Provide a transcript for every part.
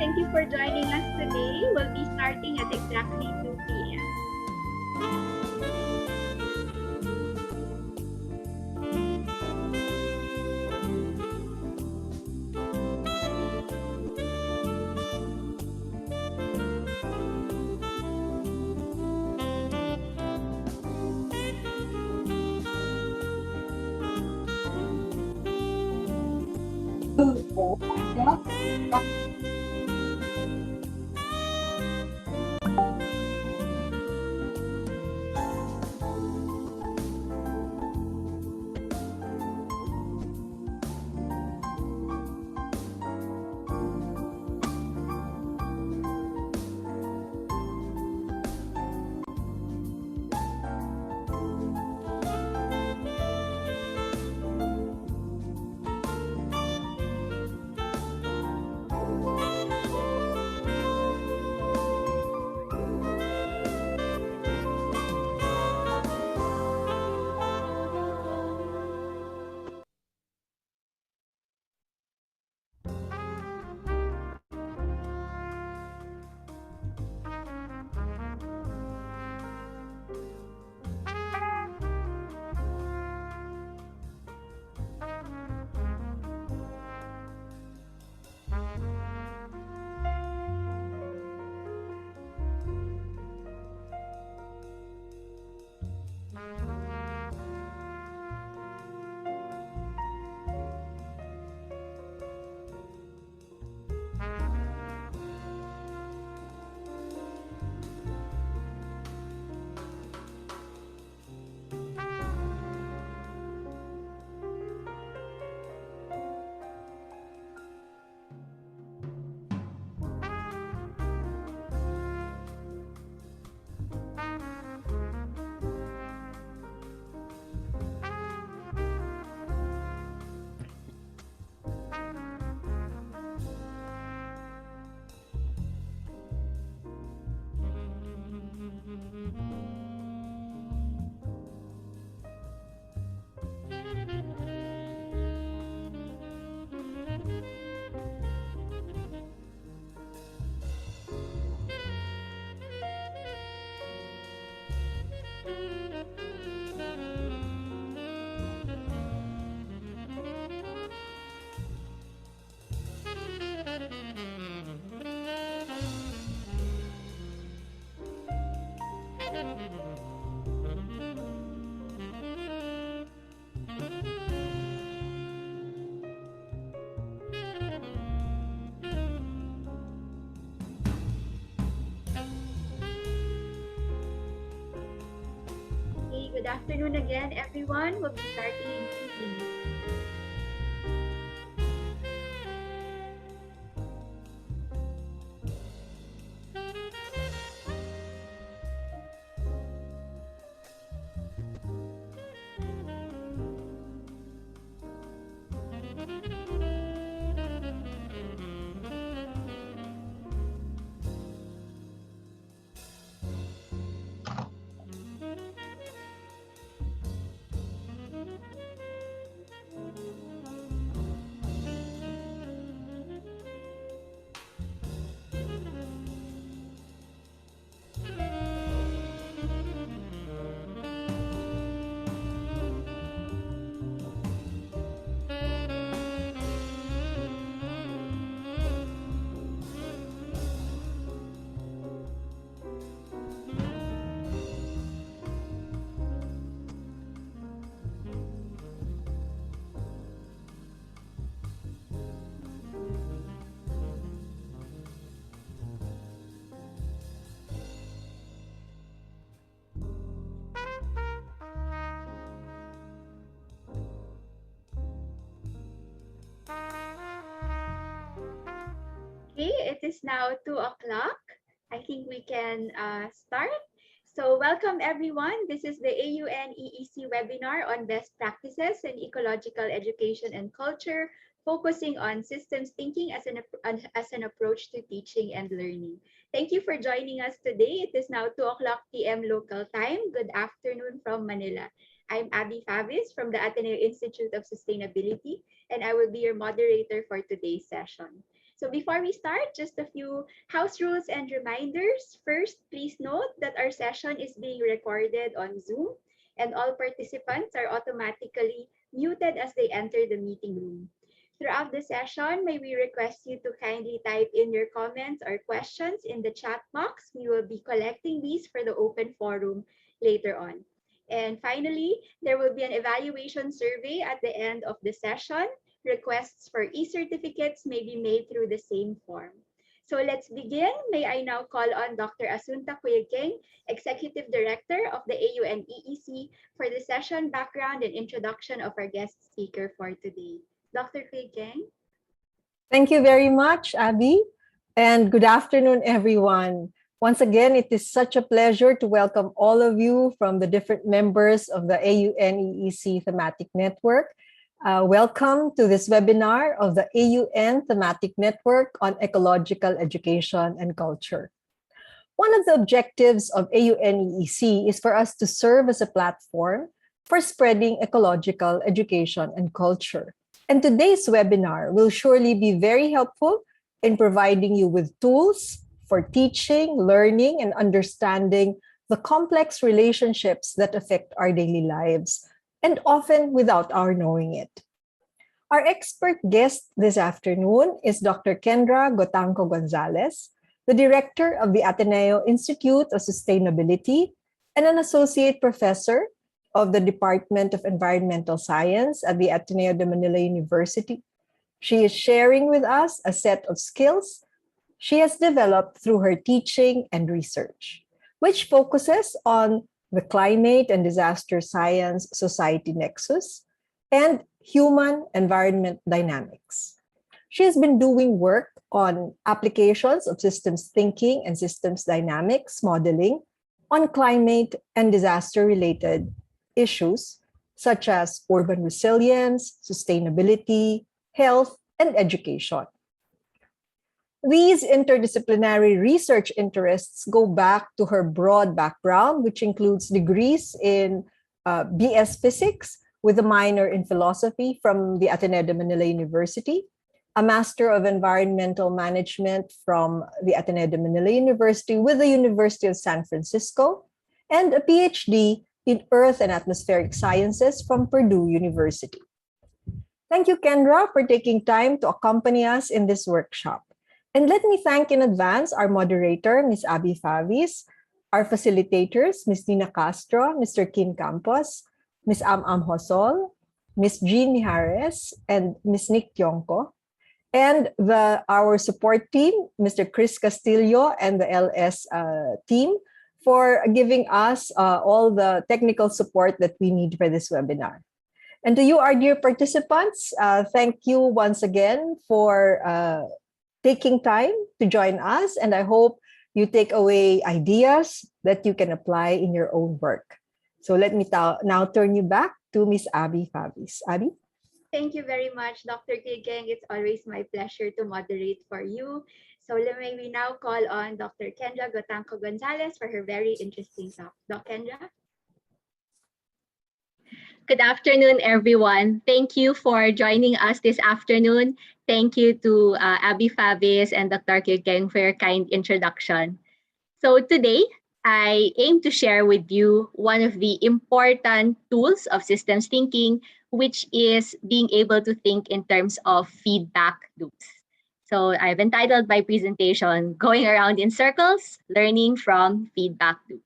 Thank you for joining us today. We'll be starting at exactly 2 p.m. Okay, good afternoon again, everyone. We'll be starting in 2 minutes. Okay, it is now 2 o'clock. I think we can start. So welcome everyone. This is the AUN-EEC webinar on best practices in ecological education and culture, focusing on systems thinking as as an approach to teaching and learning. Thank you for joining us today. It is now 2 o'clock p.m. local time. Good afternoon from Manila. I'm Abby Favis from the Ateneo Institute of Sustainability, and I will be your moderator for today's session. So before we start, just a few house rules and reminders. First, please note that our session is being recorded on Zoom and all participants are automatically muted as they enter the meeting room. Throughout the session, may we request you to kindly type in your comments or questions in the chat box. We will be collecting these for the open forum later on. And finally, there will be an evaluation survey at the end of the session. Requests for e-certificates may be made through the same form. So let's begin. May I now call on Dr. Asunta Cuyegeng, Executive Director of the AUN-EEC, for the session background and introduction of our guest speaker for today. Dr. Cuyegeng. Thank you very much, Abby, and good afternoon, everyone. Once again, it is such a pleasure to welcome all of you from the different members of the AUN-EEC Thematic Network. Welcome to this webinar of the AUN Thematic Network on Ecological Education and Culture. One of the objectives of AUN-EEC is for us to serve as a platform for spreading ecological education and culture. And today's webinar will surely be very helpful in providing you with tools for teaching, learning, and understanding the complex relationships that affect our daily lives, and often without our knowing it. Our expert guest this afternoon is Dr. Kendra Gotanco Gonzalez, the director of the Ateneo Institute of Sustainability and an associate professor of the Department of Environmental Science at the Ateneo de Manila University. She is sharing with us a set of skills she has developed through her teaching and research, which focuses on the climate and disaster science society nexus and human environment dynamics. She has been doing work on applications of systems thinking and systems dynamics modeling on climate and disaster related issues such as urban resilience, sustainability, health, and education. These interdisciplinary research interests go back to her broad background, which includes degrees in BS Physics with a minor in philosophy from the Ateneo de Manila University, a Master of Environmental Management from the Ateneo de Manila University with the University of San Francisco, and a PhD in Earth and Atmospheric Sciences from Purdue University. Thank you, Kendra, for taking time to accompany us in this workshop. And let me thank in advance our moderator, Ms. Abby Favis, our facilitators, Ms. Nina Castro, Mr. Kim Campos, Ms. Am Hosol, Ms. Jean Mijares, and Ms. Nick Tionco, and our support team, Mr. Chris Castillo and the LS team, for giving us all the technical support that we need for this webinar. And to you, our dear participants, thank you once again for taking time to join us, and I hope you take away ideas that you can apply in your own work. So let me now turn you back to Ms. Abby Favis. Abby? Thank you very much, Dr. Cuyegeng. It's always my pleasure to moderate for you. So may we now call on Dr. Kendra Gotanco Gonzalez for her very interesting talk. Dr. Kendra? Good afternoon, everyone. Thank you for joining us this afternoon. Thank you to Abby Favis and Dr. Cuyegeng for your kind introduction. So today, I aim to share with you one of the important tools of systems thinking, which is being able to think in terms of feedback loops. So I've entitled my presentation, Going Around in Circles, Learning from Feedback Loops.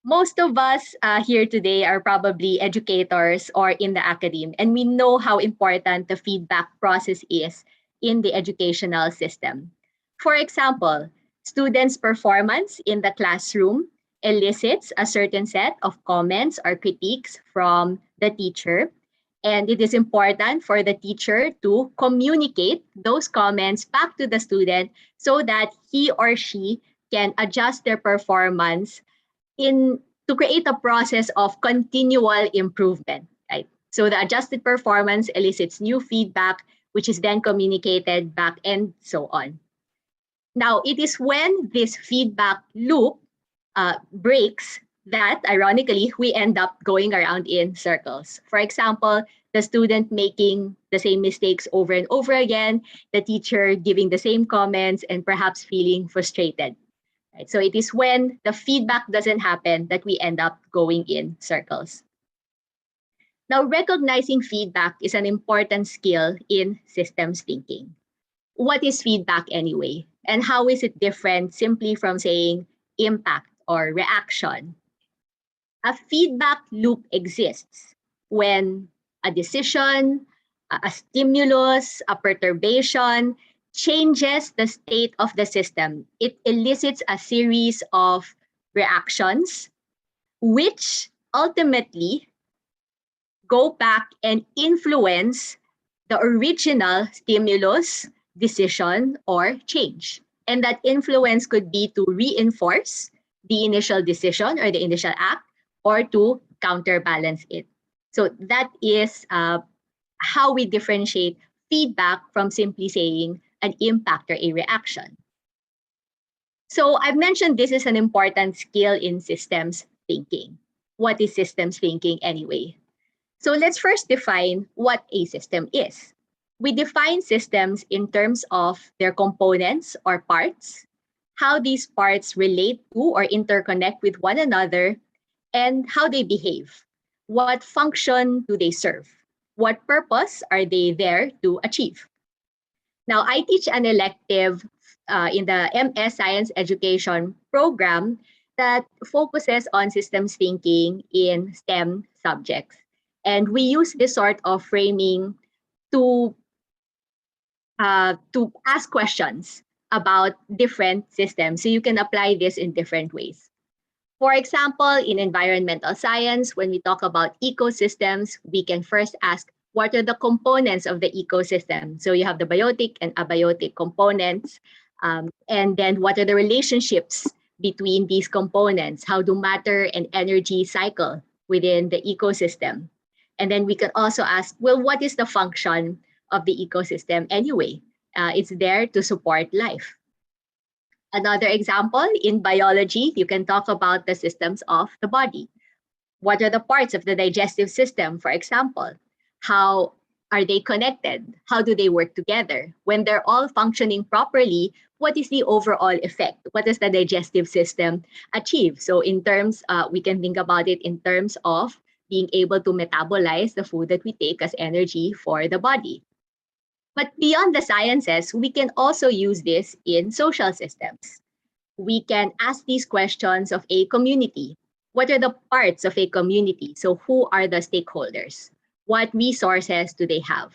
Most of us here today are probably educators or in the academe, and we know how important the feedback process is in the educational system. For example, students' performance in the classroom elicits a certain set of comments or critiques from the teacher, and it is important for the teacher to communicate those comments back to the student so that he or she can adjust their performance to create a process of continual improvement, right? So the adjusted performance elicits new feedback, which is then communicated back and so on. Now, it is when this feedback loop breaks that, ironically, we end up going around in circles. For example, the student making the same mistakes over and over again, the teacher giving the same comments, and perhaps feeling frustrated. Right? So it is when the feedback doesn't happen that we end up going in circles. Now, recognizing feedback is an important skill in systems thinking. What is feedback anyway? And how is it different simply from saying impact or reaction? A feedback loop exists when a decision, a stimulus, a perturbation changes the state of the system. It elicits a series of reactions, which ultimately go back and influence the original stimulus, decision, or change. And that influence could be to reinforce the initial decision or the initial act, or to counterbalance it. So that is how we differentiate feedback from simply saying an impact or a reaction. So I've mentioned this is an important skill in systems thinking. What is systems thinking anyway? So let's first define what a system is. We define systems in terms of their components or parts, how these parts relate to or interconnect with one another, and how they behave. What function do they serve? What purpose are they there to achieve? Now, I teach an elective in the MS Science Education program that focuses on systems thinking in STEM subjects. And we use this sort of framing to ask questions about different systems. So you can apply this in different ways. For example, in environmental science, when we talk about ecosystems, we can first ask, what are the components of the ecosystem? So you have the biotic and abiotic components. And then what are the relationships between these components? How do matter and energy cycle within the ecosystem? And then we can also ask, well, what is the function of the ecosystem anyway? It's there to support life. Another example, in biology, you can talk about the systems of the body. What are the parts of the digestive system, for example? How are they connected? How do they work together? When they're all functioning properly, what is the overall effect? What does the digestive system achieve? So in terms, we can think about it in terms of being able to metabolize the food that we take as energy for the body. But beyond the sciences, we can also use this in social systems. We can ask these questions of a community. What are the parts of a community? So who are the stakeholders? What resources do they have?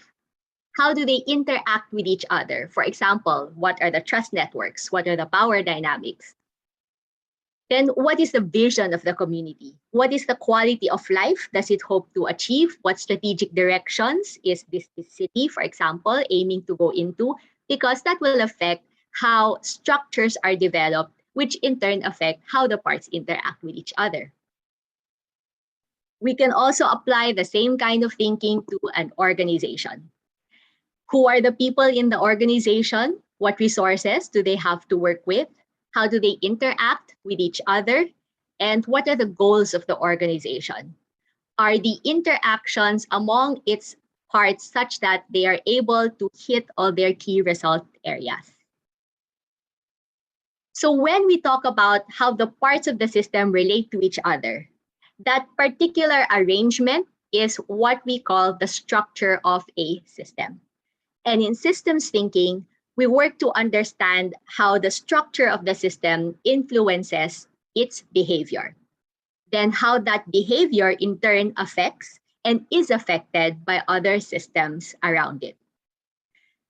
How do they interact with each other? For example, what are the trust networks? What are the power dynamics? Then what is the vision of the community? What is the quality of life does it hope to achieve? What strategic directions is this city, for example, aiming to go into? Because that will affect how structures are developed, which in turn affect how the parts interact with each other. We can also apply the same kind of thinking to an organization. Who are the people in the organization? What resources do they have to work with? How do they interact with each other? And what are the goals of the organization? Are the interactions among its parts such that they are able to hit all their key result areas? So when we talk about how the parts of the system relate to each other, that particular arrangement is what we call the structure of a system. And in systems thinking, we work to understand how the structure of the system influences its behavior. Then how that behavior in turn affects and is affected by other systems around it.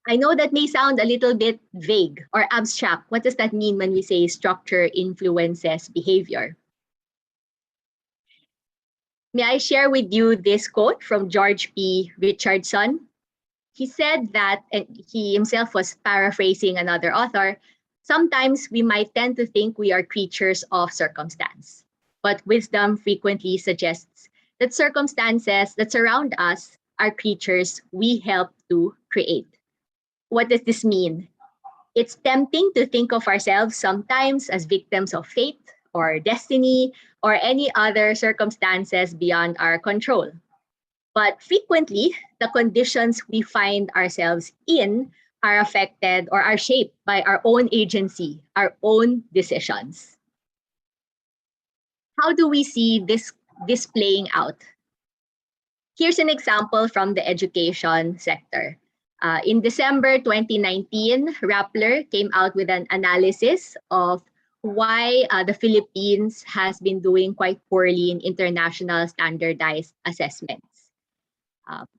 I know that may sound a little bit vague or abstract. What does that mean when we say structure influences behavior? May I share with you this quote from George P. Richardson? He said that, and he himself was paraphrasing another author, sometimes we might tend to think we are creatures of circumstance, but wisdom frequently suggests that circumstances that surround us are creatures we help to create. What does this mean? It's tempting to think of ourselves sometimes as victims of fate or destiny or any other circumstances beyond our control. But frequently, the conditions we find ourselves in are affected or are shaped by our own agency, our own decisions. How do we see this playing out? Here's an example from the education sector. In December 2019, Rappler came out with an analysis of why the Philippines has been doing quite poorly in international standardized assessments.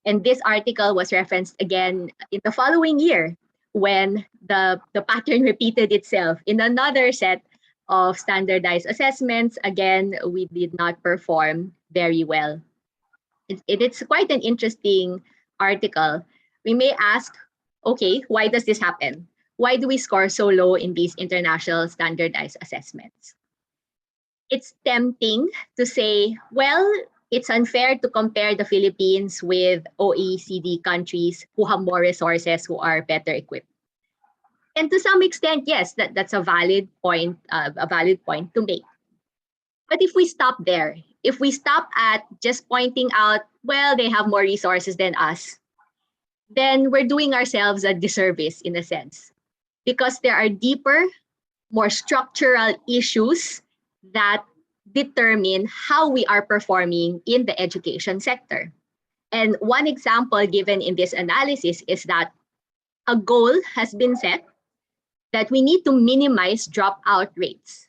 And this article was referenced again in the following year when the pattern repeated itself in another set of standardized assessments. Again, we did not perform very well. It's quite an interesting article. We may ask, okay, why does this happen? Why do we score so low in these international standardized assessments? It's tempting to say, well, it's unfair to compare the Philippines with OECD countries who have more resources, who are better equipped. And to some extent, yes, that's a valid point to make. But if we stop there, if we stop at just pointing out, well, they have more resources than us, then we're doing ourselves a disservice in a sense, because there are deeper, more structural issues that determine how we are performing in the education sector. And one example given in this analysis is that a goal has been set that we need to minimize dropout rates.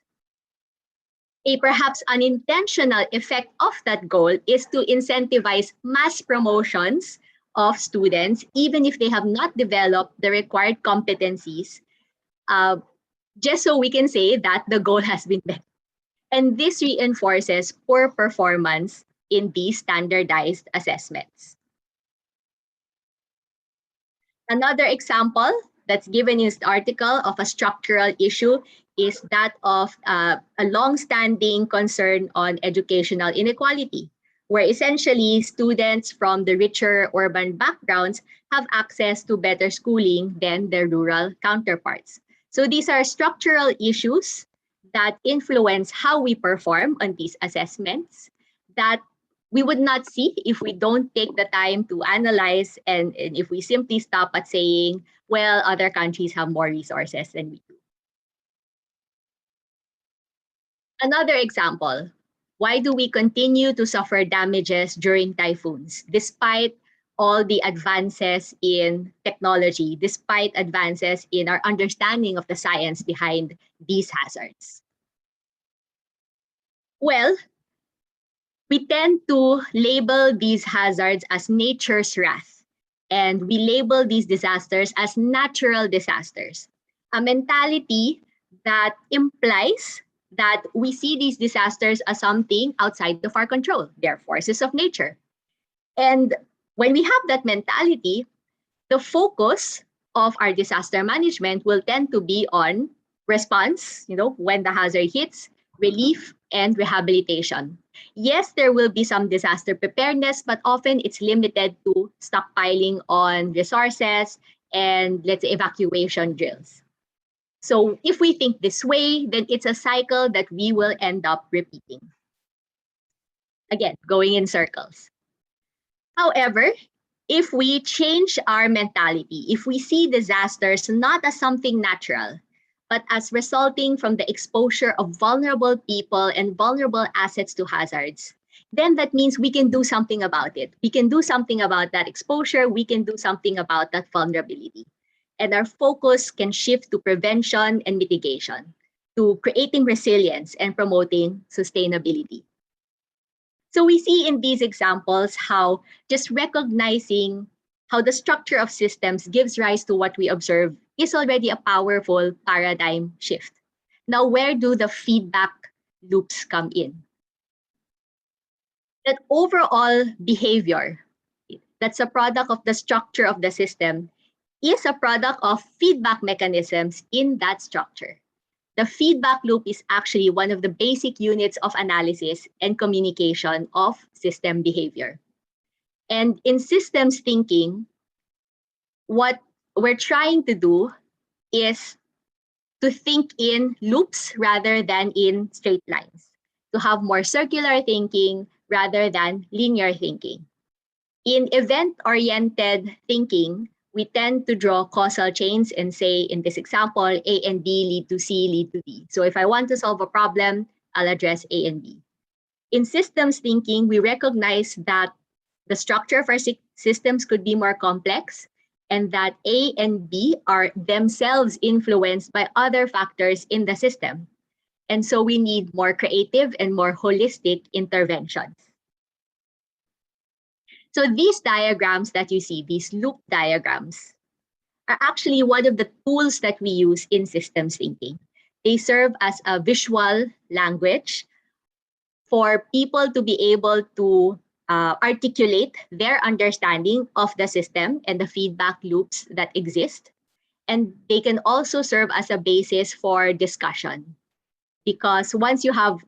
A perhaps unintentional effect of that goal is to incentivize mass promotions of students, even if they have not developed the required competencies, just so we can say that the goal has been met. And this reinforces poor performance in these standardized assessments. Another example that's given in this article of a structural issue is that of a long-standing concern on educational inequality, where essentially students from the richer urban backgrounds have access to better schooling than their rural counterparts. So these are structural issues that influence how we perform on these assessments that we would not see if we don't take the time to analyze and if we simply stop at saying, well, other countries have more resources than we do. Another example, why do we continue to suffer damages during typhoons despite all the advances in technology, despite advances in our understanding of the science behind these hazards? Well, we tend to label these hazards as nature's wrath, and we label these disasters as natural disasters, a mentality that implies that we see these disasters as something outside of our control. They're forces of nature. And when we have that mentality, the focus of our disaster management will tend to be on response, when the hazard hits, relief, and rehabilitation. Yes, there will be some disaster preparedness, but often it's limited to stockpiling on resources and, let's say, evacuation drills. So if we think this way, then it's a cycle that we will end up repeating. Again, going in circles. However, if we change our mentality, if we see disasters not as something natural, but as resulting from the exposure of vulnerable people and vulnerable assets to hazards, then that means we can do something about it. We can do something about that exposure. We can do something about that vulnerability. And our focus can shift to prevention and mitigation, to creating resilience and promoting sustainability. So we see in these examples how just recognizing how the structure of systems gives rise to what we observe is already a powerful paradigm shift. Now, where do the feedback loops come in? That overall behavior, that's a product of the structure of the system, is a product of feedback mechanisms in that structure. The feedback loop is actually one of the basic units of analysis and communication of system behavior. And in systems thinking, what we're trying to do is to think in loops rather than in straight lines, to have more circular thinking rather than linear thinking. In event-oriented thinking, we tend to draw causal chains and say, in this example, A and B lead to C, lead to D. So if I want to solve a problem, I'll address A and B. In systems thinking, we recognize that the structure of our systems could be more complex and that A and B are themselves influenced by other factors in the system. And so we need more creative and more holistic interventions. So these diagrams that you see, these loop diagrams, are actually one of the tools that we use in systems thinking. They serve as a visual language for people to be able to articulate their understanding of the system and the feedback loops that exist. And they can also serve as a basis for discussion. Because once you have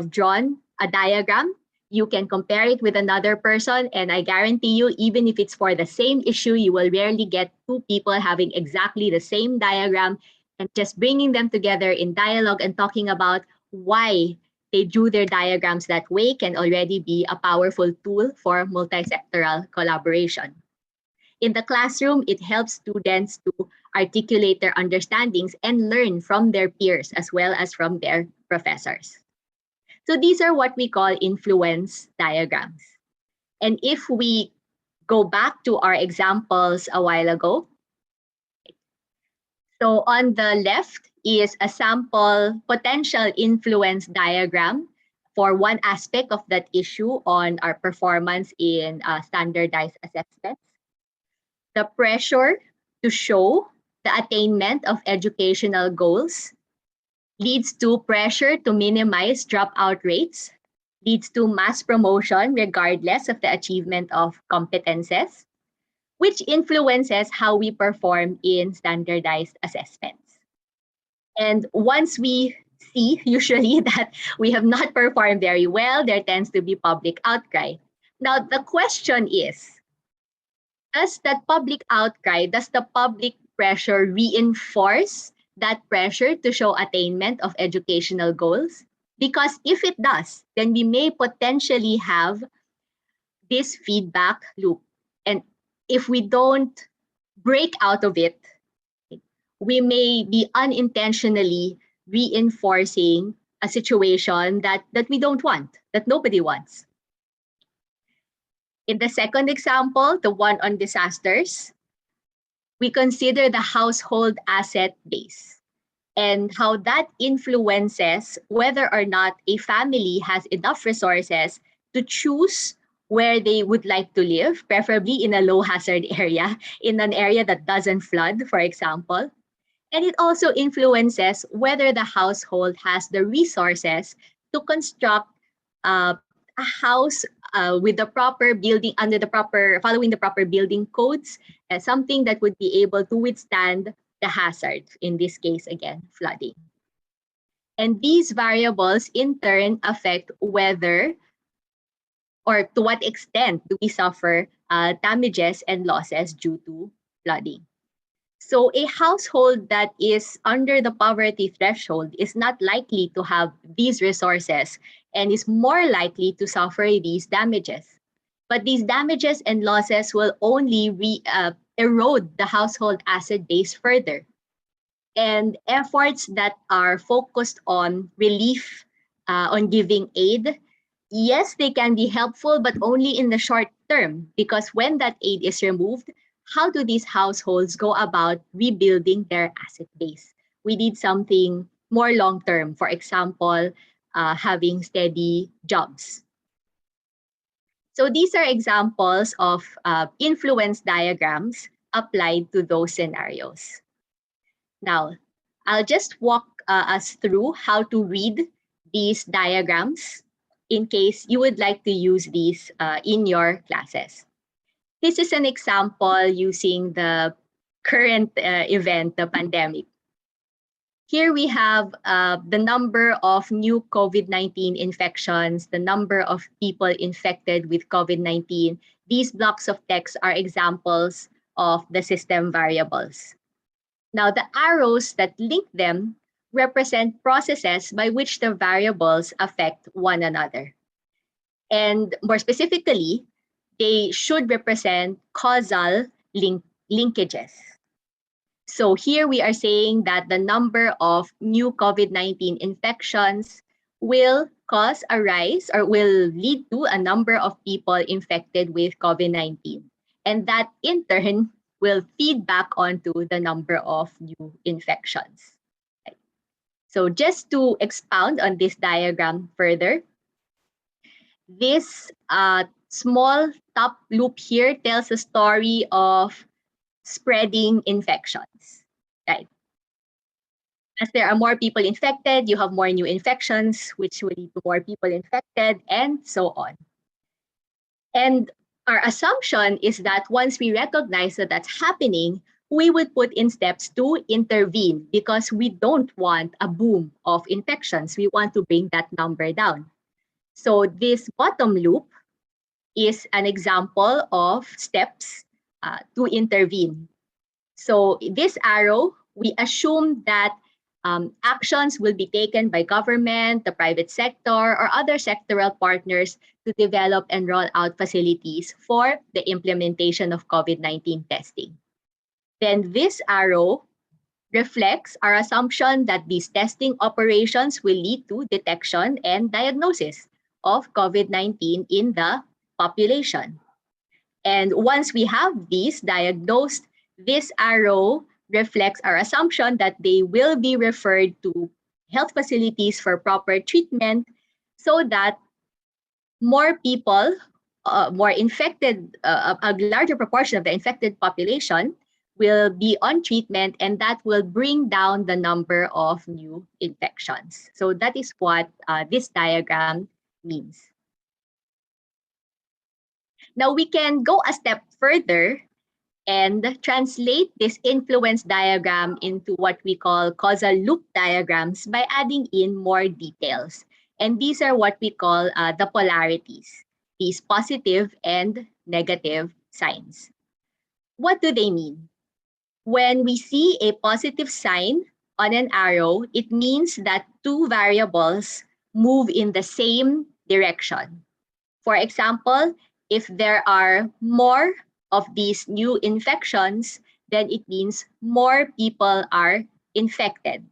drawn a diagram, you can compare it with another person, and I guarantee you, even if it's for the same issue, you will rarely get two people having exactly the same diagram, and just bringing them together in dialogue and talking about why they drew their diagrams that way can already be a powerful tool for multi-sectoral collaboration. In the classroom, it helps students to articulate their understandings and learn from their peers as well as from their professors. So these are what we call influence diagrams. And if we go back to our examples a while ago, so on the left is a sample potential influence diagram for one aspect of that issue on our performance in standardized assessments. The pressure to show the attainment of educational goals leads to pressure to minimize dropout rates, leads to mass promotion regardless of the achievement of competences, which influences how we perform in standardized assessments. And once we see usually that we have not performed very well, there tends to be public outcry. Now, the question is, does that public outcry, does the public pressure reinforce that pressure to show attainment of educational goals? Because if it does, then we may potentially have this feedback loop. And if we don't break out of it, we may be unintentionally reinforcing a situation that we don't want, that nobody wants. In the second example, the one on disasters, we consider the household asset base and how that influences whether or not a family has enough resources to choose where they would like to live, preferably in a low hazard area, in an area that doesn't flood, for example. And it also influences whether the household has the resources to construct a house with the proper building, following the proper building codes, something that would be able to withstand the hazard, in this case, again, flooding. And these variables in turn affect whether or to what extent do we suffer damages and losses due to flooding. So a household that is under the poverty threshold is not likely to have these resources and is more likely to suffer these damages. But these damages and losses will only erode the household asset base further. And efforts that are focused on relief, on giving aid, yes, they can be helpful, but only in the short term, because when that aid is removed, how do these households go about rebuilding their asset base? We need something more long-term, for example, having steady jobs. So these are examples of influence diagrams applied to those scenarios. Now, I'll just walk us through how to read these diagrams in case you would like to use these in your classes. This is an example using the current event, the pandemic. Here we have the number of new COVID-19 infections, the number of people infected with COVID-19. These blocks of text are examples of the system variables. Now, the arrows that link them represent processes by which the variables affect one another. And more specifically, they should represent causal linkages. So here we are saying that the number of new COVID-19 infections will cause a rise or will lead to a number of people infected with COVID-19. And that in turn will feed back onto the number of new infections. So just to expound on this diagram further, this small top loop here tells a story of spreading infections, right? As there are more people infected, you have more new infections, which will lead to more people infected, and so on. And our assumption is that once we recognize that that's happening, we would put in steps to intervene because we don't want a boom of infections. We want to bring that number down. So this bottom loop is an example of steps to intervene. So this arrow, we assume that actions will be taken by government, the private sector, or other sectoral partners to develop and roll out facilities for the implementation of COVID-19 testing. Then this arrow reflects our assumption that these testing operations will lead to detection and diagnosis of COVID-19 in the population. And once we have these diagnosed, this arrow reflects our assumption that they will be referred to health facilities for proper treatment so that more people, more infected, a larger proportion of the infected population will be on treatment, and that will bring down the number of new infections. So that is what this diagram means. Now we can go a step further and translate this influence diagram into what we call causal loop diagrams by adding in more details. And these are what we call the polarities, these positive and negative signs. What do they mean? When we see a positive sign on an arrow, it means that two variables move in the same direction. For example, if there are more of these new infections, then it means more people are infected.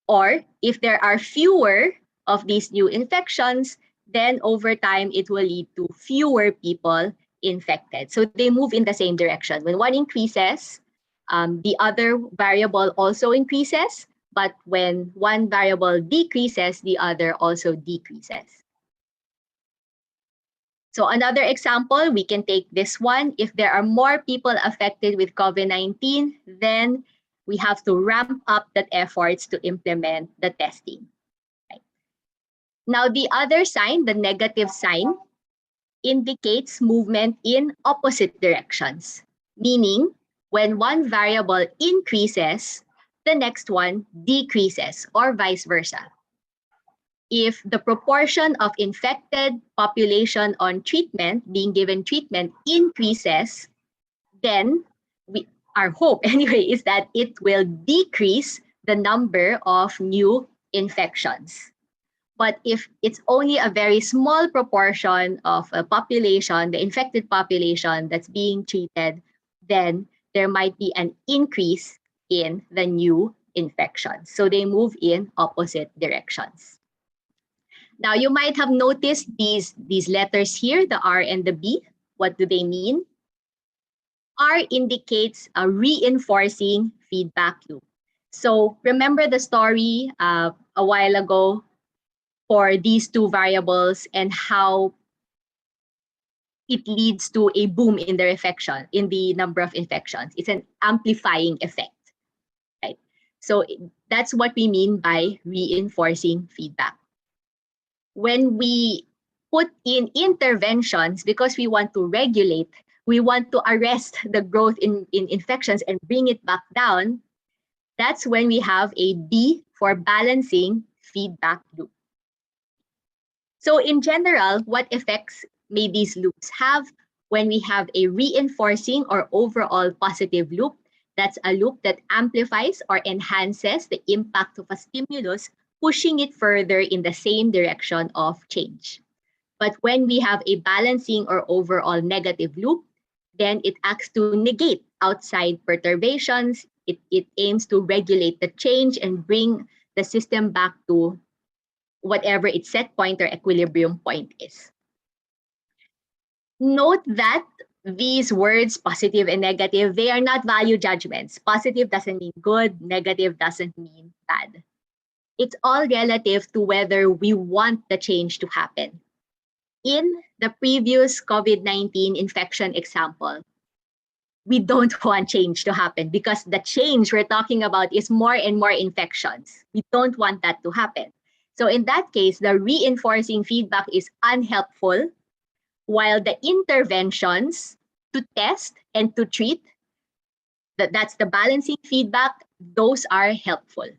Or if there are fewer of these new infections, then over time it will lead to fewer people infected. So they move in the same direction. When one increases, the other variable also increases, but when one variable decreases, the other also decreases. So another example, we can take this one. If there are more people affected with COVID-19, then we have to ramp up the efforts to implement the testing. Right. Now, the other sign, the negative sign, indicates movement in opposite directions, meaning when one variable increases, the next one decreases, or vice versa. If the proportion of infected population on treatment, being given treatment, increases, then our hope anyway is that it will decrease the number of new infections. But if it's only a very small proportion of a population, the infected population that's being treated, then there might be an increase in the new infections. So they move in opposite directions. Now, you might have noticed these letters here, the R and the B. What do they mean? R indicates a reinforcing feedback loop. So remember the story a while ago for these two variables and how it leads to a boom in the infection, in the number of infections. It's an amplifying effect, right? So that's what we mean by reinforcing feedback. When we put in interventions because we want to regulate, we want to arrest the growth in infections and bring it back down, that's when we have a B for balancing feedback loop. So in general, what effects may these loops have? When we have a reinforcing or overall positive loop, That's a loop that amplifies or enhances the impact of a stimulus, pushing it further in the same direction of change. But when we have a balancing or overall negative loop, then it acts to negate outside perturbations. It aims to regulate the change and bring the system back to whatever its set point or equilibrium point is. Note that these words, positive and negative, they are not value judgments. Positive doesn't mean good, negative doesn't mean bad. It's all relative to whether we want the change to happen. In the previous COVID-19 infection example, we don't want change to happen because the change we're talking about is more and more infections. We don't want that to happen. So in that case, the reinforcing feedback is unhelpful, while the interventions to test and to treat, that's the balancing feedback, those are helpful.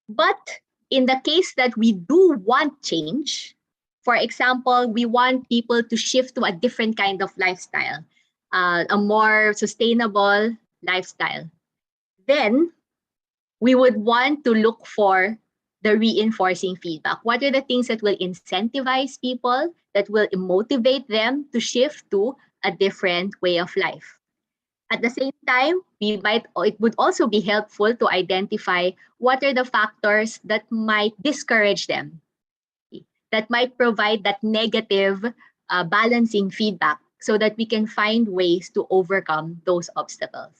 But in the case that we do want change, for example, we want people to shift to a different kind of lifestyle, a more sustainable lifestyle, then we would want to look for the reinforcing feedback. What are the things that will incentivize people, that will motivate them to shift to a different way of life? At the same time, it would also be helpful to identify what are the factors that might discourage them, that might provide that negative balancing feedback so that we can find ways to overcome those obstacles.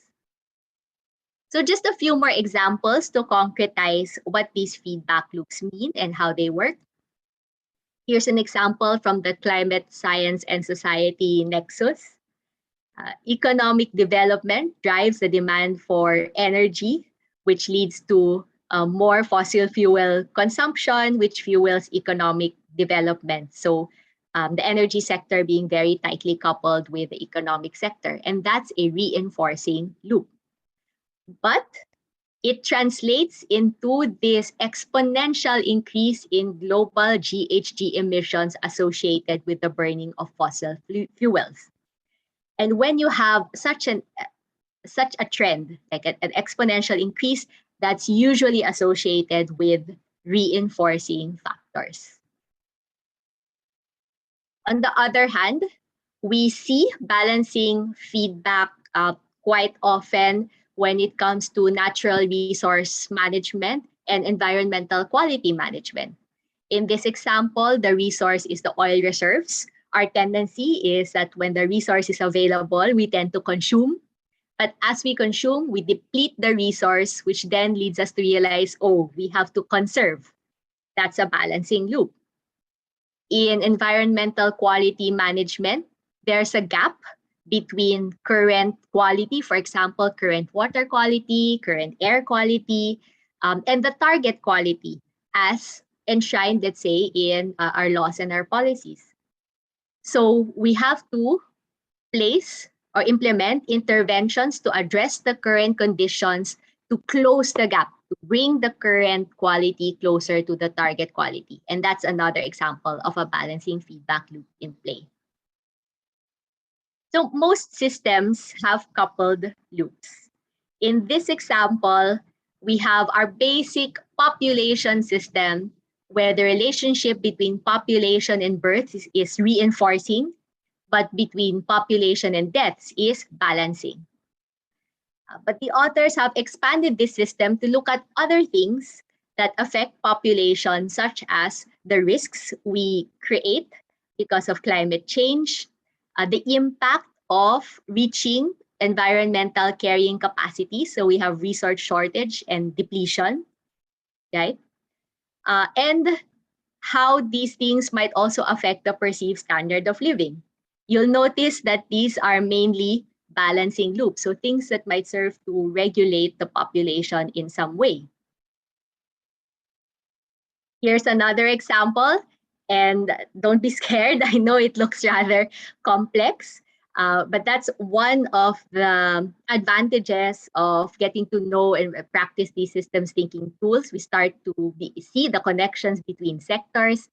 So just a few more examples to concretize what these feedback loops mean and how they work. Here's an example from the Climate Science and Society Nexus. Economic development drives the demand for energy, which leads to more fossil fuel consumption, which fuels economic development. So the energy sector being very tightly coupled with the economic sector, and that's a reinforcing loop. But it translates into this exponential increase in global GHG emissions associated with the burning of fossil fuels. And when you have such a trend, like an exponential increase, that's usually associated with reinforcing factors. On the other hand, we see balancing feedback quite often when it comes to natural resource management and environmental quality management. In this example, the resource is the oil reserves. Our tendency is that when the resource is available, we tend to consume. But as we consume, we deplete the resource, which then leads us to realize, oh, we have to conserve. That's a balancing loop. In environmental quality management, there's a gap between current quality, for example, current water quality, current air quality, and the target quality as enshrined, let's say, in our laws and our policies. So we have to place or implement interventions to address the current conditions to close the gap, to bring the current quality closer to the target quality. And that's another example of a balancing feedback loop in play. So most systems have coupled loops. In this example, we have our basic population system where the relationship between population and births is reinforcing, but between population and deaths is balancing. But the authors have expanded this system to look at other things that affect population, such as the risks we create because of climate change, the impact of reaching environmental carrying capacity. So we have resource shortage and depletion, right? And how these things might also affect the perceived standard of living. You'll notice that these are mainly balancing loops, so things that might serve to regulate the population in some way. Here's another example, and don't be scared. I know it looks rather complex, but that's one of the advantages of getting to know and practice these systems thinking tools. We start to see the connections between sectors.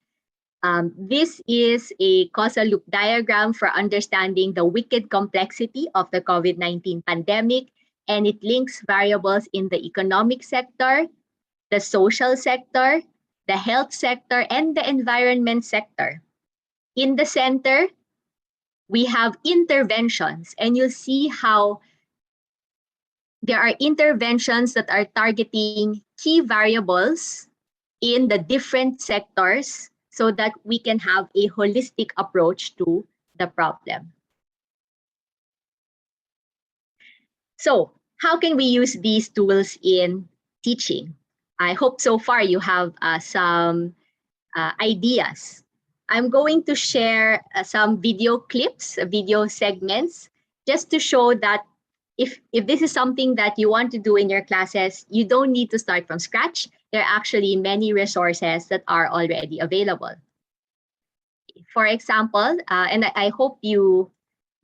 This is a causal loop diagram for understanding the wicked complexity of the COVID-19 pandemic. and it links variables in the economic sector, the social sector, the health sector, and the environment sector. In the center, we have interventions, and you'll see how there are interventions that are targeting key variables in the different sectors so that we can have a holistic approach to the problem. So, how can we use these tools in teaching? I hope so far you have some ideas. I'm going to share some video clips, video segments, just to show that if this is something that you want to do in your classes, you don't need to start from scratch. There are actually many resources that are already available. For example, and I hope you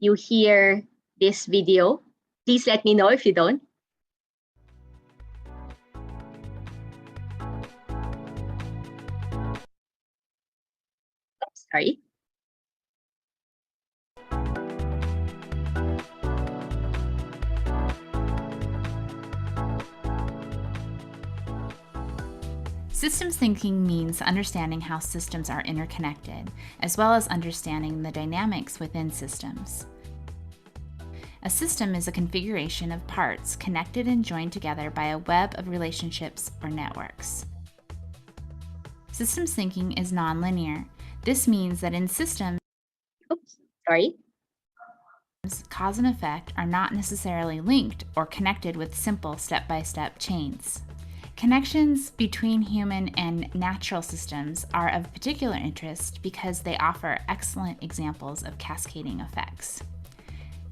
hear this video. Please let me know if you don't. Oops, sorry. Systems thinking means understanding how systems are interconnected, as well as understanding the dynamics within systems. A system is a configuration of parts connected and joined together by a web of relationships or networks. Systems thinking is nonlinear. This means that in systems, cause and effect are not necessarily linked or connected with simple step-by-step chains. Connections between human and natural systems are of particular interest because they offer excellent examples of cascading effects.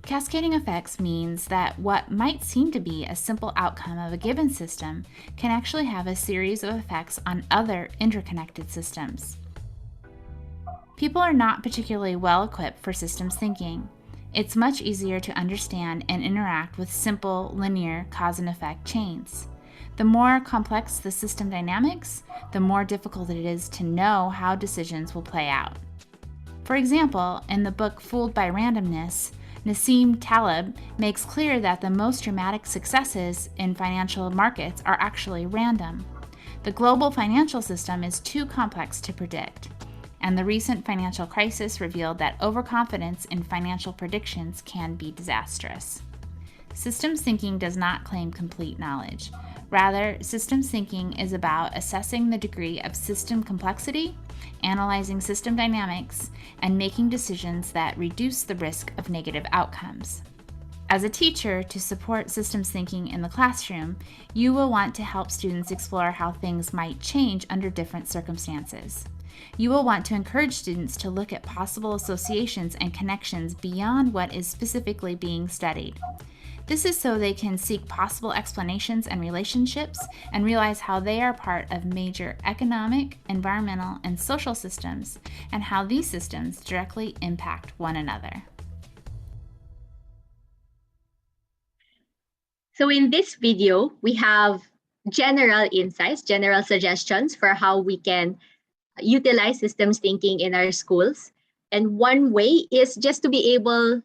Cascading effects means that what might seem to be a simple outcome of a given system can actually have a series of effects on other interconnected systems. People are not particularly well equipped for systems thinking. It's much easier to understand and interact with simple, linear cause and effect chains. The more complex the system dynamics, the more difficult it is to know how decisions will play out. For example, in the book Fooled by Randomness, Nassim Taleb makes clear that the most dramatic successes in financial markets are actually random. The global financial system is too complex to predict, and the recent financial crisis revealed that overconfidence in financial predictions can be disastrous. Systems thinking does not claim complete knowledge. Rather, systems thinking is about assessing the degree of system complexity, analyzing system dynamics, and making decisions that reduce the risk of negative outcomes. As a teacher, to support systems thinking in the classroom, you will want to help students explore how things might change under different circumstances. You will want to encourage students to look at possible associations and connections beyond what is specifically being studied. This is so they can seek possible explanations and relationships and realize how they are part of major economic, environmental, and social systems, and how these systems directly impact one another. So in this video, we have general insights, general suggestions for how we can utilize systems thinking in our schools. And one way is just to be able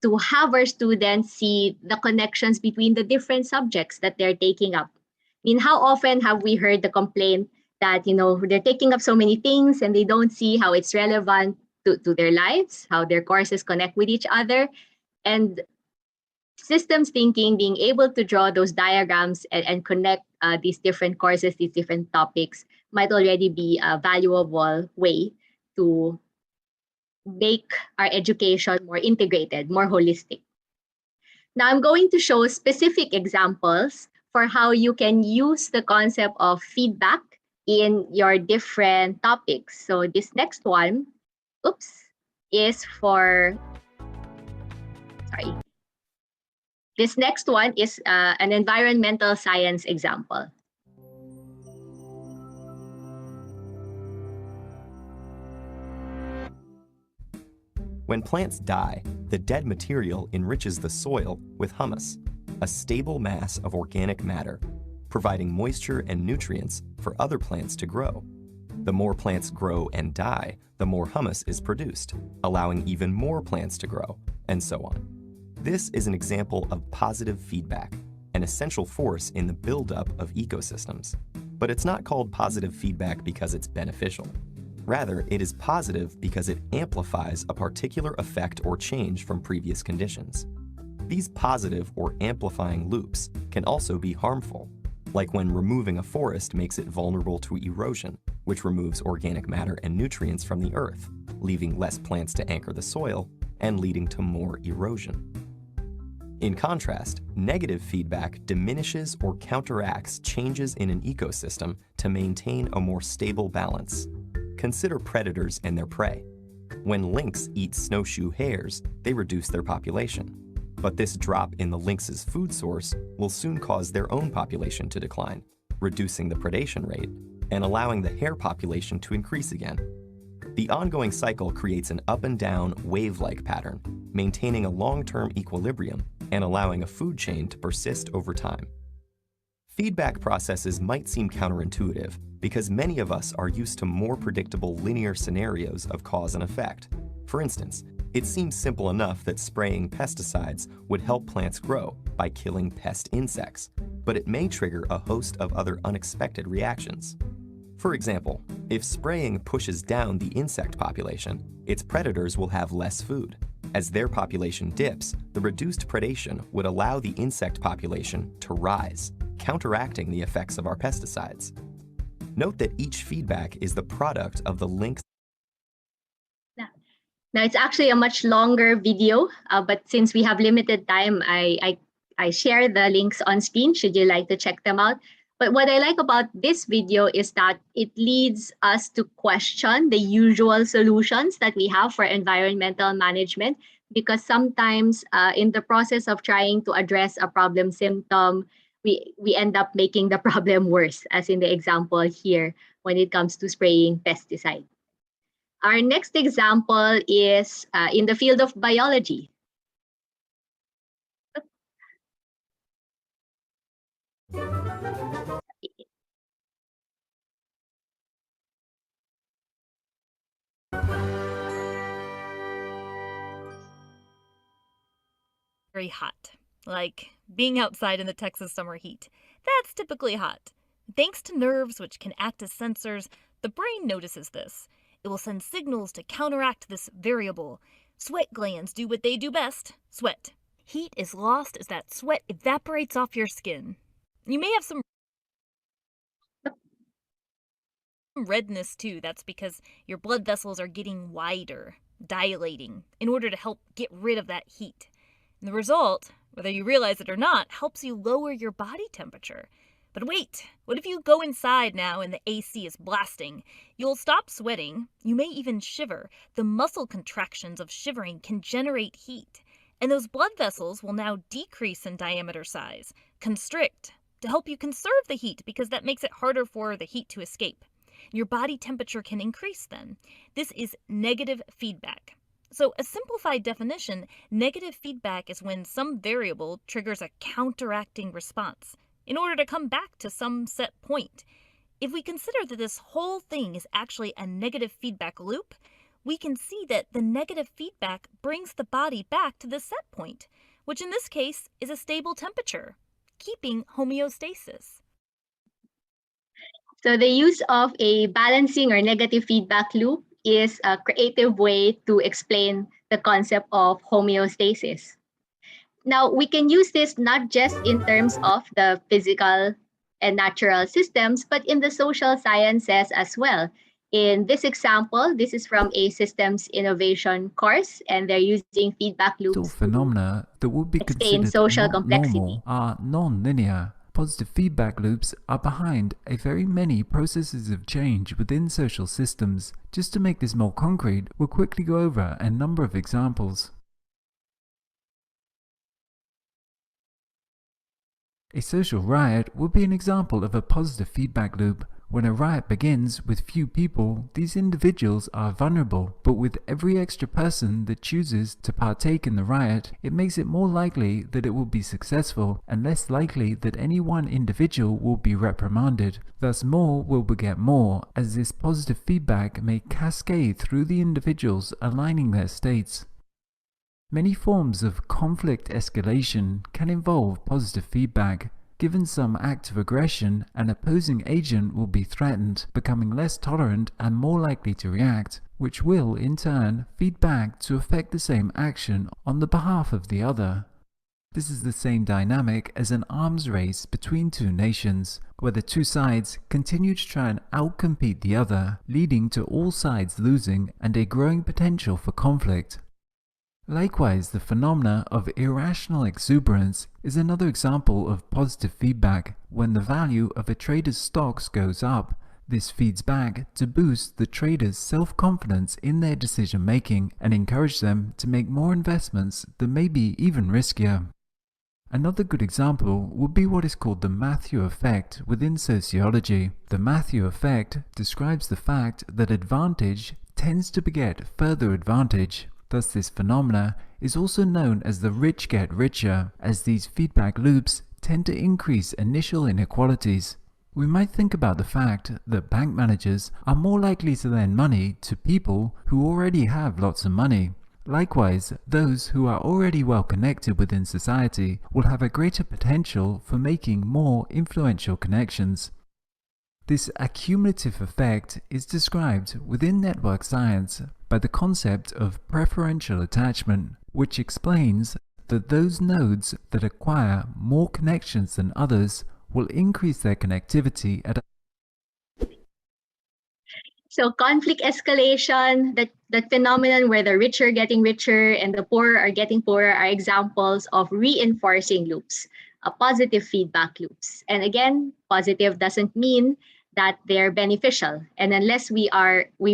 to have our students see the connections between the different subjects that they're taking up. I mean, how often have we heard the complaint that, they're taking up so many things and they don't see how it's relevant to their lives, how their courses connect with each other. And systems thinking, being able to draw those diagrams and connect these different courses, these different topics, might already be a valuable way to make our education more integrated, more holistic. Now, I'm going to show specific examples for how you can use the concept of feedback in your different topics. So this next one, is for, this next one is an environmental science example. When plants die, the dead material enriches the soil with humus, a stable mass of organic matter, providing moisture and nutrients for other plants to grow. The more plants grow and die, the more humus is produced, allowing even more plants to grow, and so on. This is an example of positive feedback, an essential force in the buildup of ecosystems. But it's not called positive feedback because it's beneficial. Rather, it is positive because it amplifies a particular effect or change from previous conditions. These positive or amplifying loops can also be harmful, like when removing a forest makes it vulnerable to erosion, which removes organic matter and nutrients from the earth, leaving less plants to anchor the soil and leading to more erosion. In contrast, negative feedback diminishes or counteracts changes in an ecosystem to maintain a more stable balance. Consider predators and their prey. When lynx eat snowshoe hares, they reduce their population. But this drop in the lynx's food source will soon cause their own population to decline, reducing the predation rate and allowing the hare population to increase again. The ongoing cycle creates an up and down wave-like pattern, maintaining a long-term equilibrium and allowing a food chain to persist over time. Feedback processes might seem counterintuitive because many of us are used to more predictable linear scenarios of cause and effect. For instance, it seems simple enough that spraying pesticides would help plants grow by killing pest insects, but it may trigger a host of other unexpected reactions. For example, if spraying pushes down the insect population, its predators will have less food. As their population dips, the reduced predation would allow the insect population to rise, counteracting the effects of our pesticides. Note that each feedback is the product of the lynx. Now, it's actually a much longer video, but since we have limited time, I share the links on screen should you like to check them out. But what I like about this video is that it leads us to question the usual solutions that we have for environmental management, because sometimes in the process of trying to address a problem symptom, we end up making the problem worse, as in the example here when it comes to spraying pesticide. Our next example is in the field of biology. Very hot, like being outside in the Texas summer heat. That's typically hot. Thanks to nerves which can act as sensors, the brain notices this. It will send signals to counteract this variable. Sweat glands do what they do best, sweat. Heat is lost as that sweat evaporates off your skin. You may have some redness too. That's because your blood vessels are getting wider, dilating, in order to help get rid of that heat. And the result, whether you realize it or not, helps you lower your body temperature. But wait, what if you go inside now and the AC is blasting? You'll stop sweating. You may even shiver. The muscle contractions of shivering can generate heat. And those blood vessels will now decrease in diameter size, constrict, to help you conserve the heat, because that makes it harder for the heat to escape. Your body temperature can increase then. This is negative feedback. So a simplified definition, negative feedback is when some variable triggers a counteracting response in order to come back to some set point. If we consider that this whole thing is actually a negative feedback loop, we can see that the negative feedback brings the body back to the set point, which in this case is a stable temperature, keeping homeostasis. So the use of a balancing or negative feedback loop is a creative way to explain the concept of homeostasis. Now, we can use this not just in terms of the physical and natural systems, but in the social sciences as well. In this example, this is from a systems innovation course, and they're using feedback loops. Phenomena that would be explain considered social not complexity. normal are non-linear. Positive feedback loops are behind a very many processes of change within social systems. Just to make this more concrete, we'll quickly go over a number of examples. A social riot would be an example of a positive feedback loop. When a riot begins with few people, these individuals are vulnerable, but with every extra person that chooses to partake in the riot, it makes it more likely that it will be successful and less likely that any one individual will be reprimanded. Thus more will beget more, as this positive feedback may cascade through the individuals, aligning their states. Many forms of conflict escalation can involve positive feedback. Given some act of aggression, an opposing agent will be threatened, becoming less tolerant and more likely to react, which will, in turn, feed back to affect the same action on the behalf of the other. This is the same dynamic as an arms race between two nations, where the two sides continue to try and outcompete the other, leading to all sides losing and a growing potential for conflict. Likewise, the phenomena of irrational exuberance is another example of positive feedback. When the value of a trader's stocks goes up, this feeds back to boost the trader's self-confidence in their decision-making and encourage them to make more investments that may be even riskier. Another good example would be what is called the Matthew effect within sociology. The Matthew effect describes the fact that advantage tends to beget further advantage. Thus, this phenomena is also known as the rich get richer, as these feedback loops tend to increase initial inequalities. We might think about the fact that bank managers are more likely to lend money to people who already have lots of money. Likewise, those who are already well connected within society will have a greater potential for making more influential connections. This accumulative effect is described within network science by the concept of preferential attachment, which explains that those nodes that acquire more connections than others will increase their connectivity at So conflict escalation, that phenomenon where the rich are getting richer and the poor are getting poorer, are examples of reinforcing loops, positive feedback loops. And again, positive doesn't mean that they're beneficial. And unless we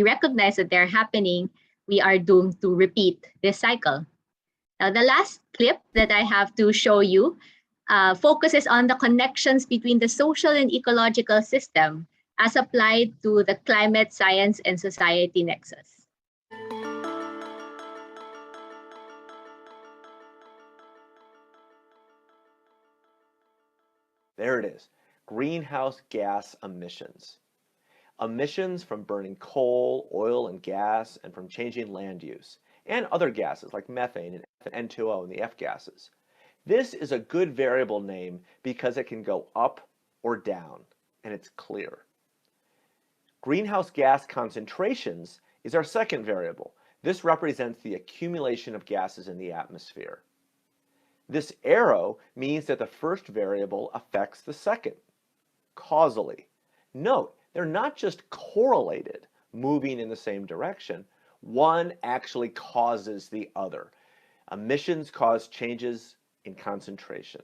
recognize that they're happening, we are doomed to repeat this cycle. Now, the last clip that I have to show you focuses on the connections between the social and ecological system as applied to the climate science and society nexus. There it is, greenhouse gas emissions. Emissions from burning coal, oil, and gas, and from changing land use, and other gases like methane and N2O and the F gases. This is a good variable name because it can go up or down, and it's clear. Greenhouse gas concentrations is our second variable. This represents the accumulation of gases in the atmosphere. This arrow means that the first variable affects the second, causally. Note, they're not just correlated, moving in the same direction. One actually causes the other. Emissions cause changes in concentration.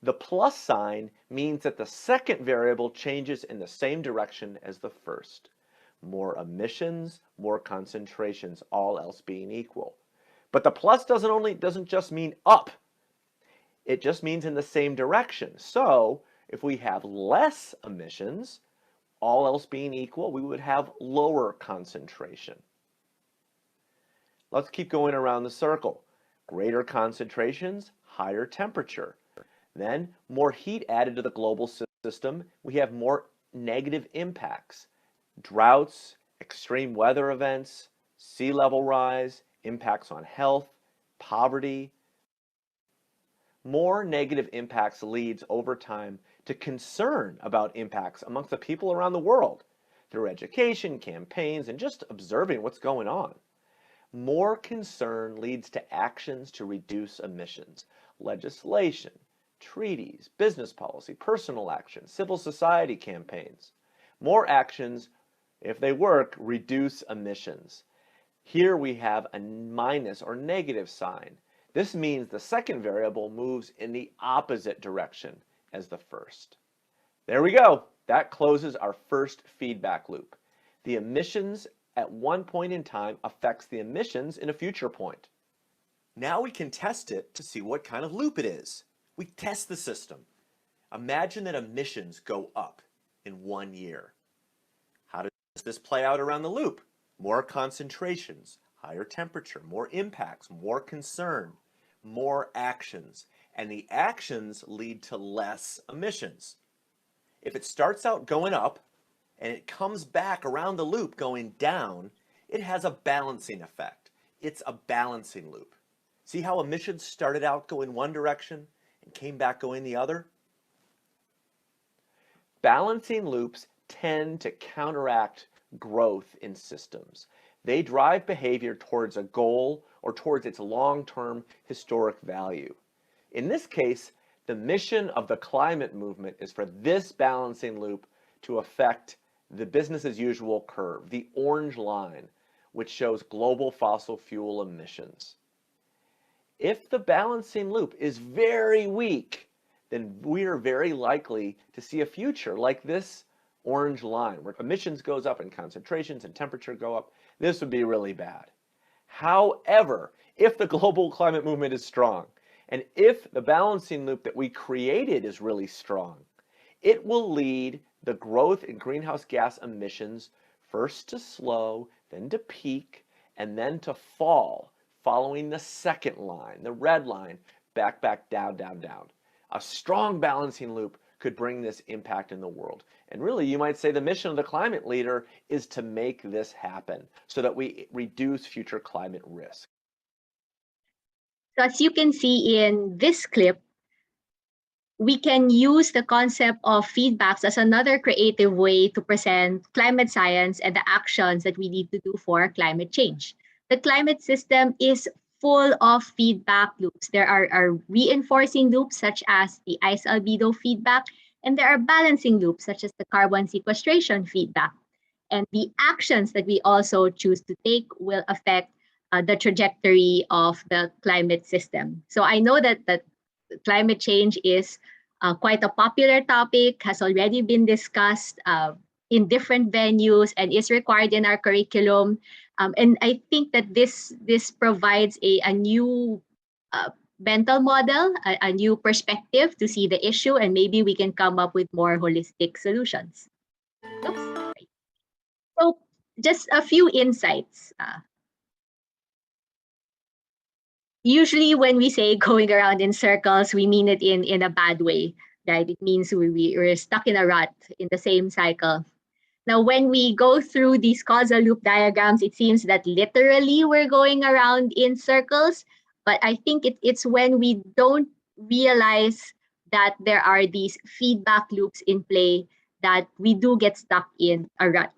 The plus sign means that the second variable changes in the same direction as the first. More emissions, more concentrations, all else being equal. But the plus doesn't just mean up. It just means in the same direction. So if we have less emissions, all else being equal, we would have lower concentration. Let's keep going around the circle. Greater concentrations, higher temperature. Then, more heat added to the global system, we have more negative impacts. Droughts, extreme weather events, sea level rise, impacts on health, poverty. More negative impacts leads over time to concern about impacts amongst the people around the world through education, campaigns, and just observing what's going on. More concern leads to actions to reduce emissions, legislation, treaties, business policy, personal action, civil society campaigns. More actions, if they work, reduce emissions. Here we have a minus or negative sign. This means the second variable moves in the opposite direction as the first. There we go. That closes our first feedback loop. The emissions at one point in time affects the emissions in a future point. Now we can test it to see what kind of loop it is. We test the system. Imagine that emissions go up in 1 year. How does this play out around the loop? More concentrations, higher temperature, more impacts, more concern, more actions, and the actions lead to less emissions. If it starts out going up and it comes back around the loop going down, it has a balancing effect. It's a balancing loop. See how emissions started out going one direction and came back going the other? Balancing loops tend to counteract growth in systems. They drive behavior towards a goal or towards its long-term historic value. In this case, the mission of the climate movement is for this balancing loop to affect the business as usual curve, the orange line, which shows global fossil fuel emissions. If the balancing loop is very weak, then we are very likely to see a future like this orange line, where emissions goes up and concentrations and temperature go up. This would be really bad. However, if the global climate movement is strong, and if the balancing loop that we created is really strong, it will lead the growth in greenhouse gas emissions first to slow, then to peak, and then to fall, following the second line, the red line, back, down, down, down. A strong balancing loop could bring this impact in the world. And really, you might say the mission of the climate leader is to make this happen so that we reduce future climate risk. So as you can see in this clip, we can use the concept of feedbacks as another creative way to present climate science and the actions that we need to do for climate change. The climate system is full of feedback loops. There are reinforcing loops such as the ice albedo feedback, and there are balancing loops such as the carbon sequestration feedback. And the actions that we also choose to take will affect the trajectory of the climate system. So I know that climate change is quite a popular topic, has already been discussed in different venues and is required in our curriculum. And I think that this provides a new mental model, a new perspective to see the issue, and maybe we can come up with more holistic solutions. Oops. So just a few insights. Usually when we say going around in circles, we mean it in a bad way, right? It means we're stuck in a rut in the same cycle. Now, when we go through these causal loop diagrams, it seems that literally we're going around in circles, but I think it's when we don't realize that there are these feedback loops in play that we do get stuck in a rut.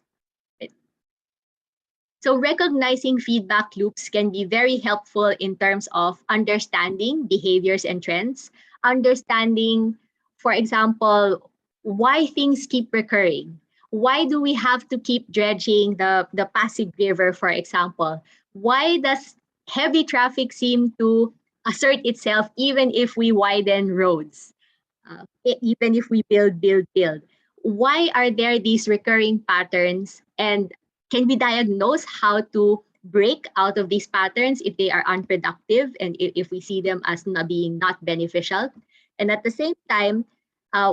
So recognizing feedback loops can be very helpful in terms of understanding behaviors and trends, understanding, for example, why things keep recurring. Why do we have to keep dredging the Pasig River, for example? Why does heavy traffic seem to assert itself even if we widen roads, even if we build? Why are there these recurring patterns, and can we diagnose how to break out of these patterns if they are unproductive and if we see them as not beneficial? And at the same time,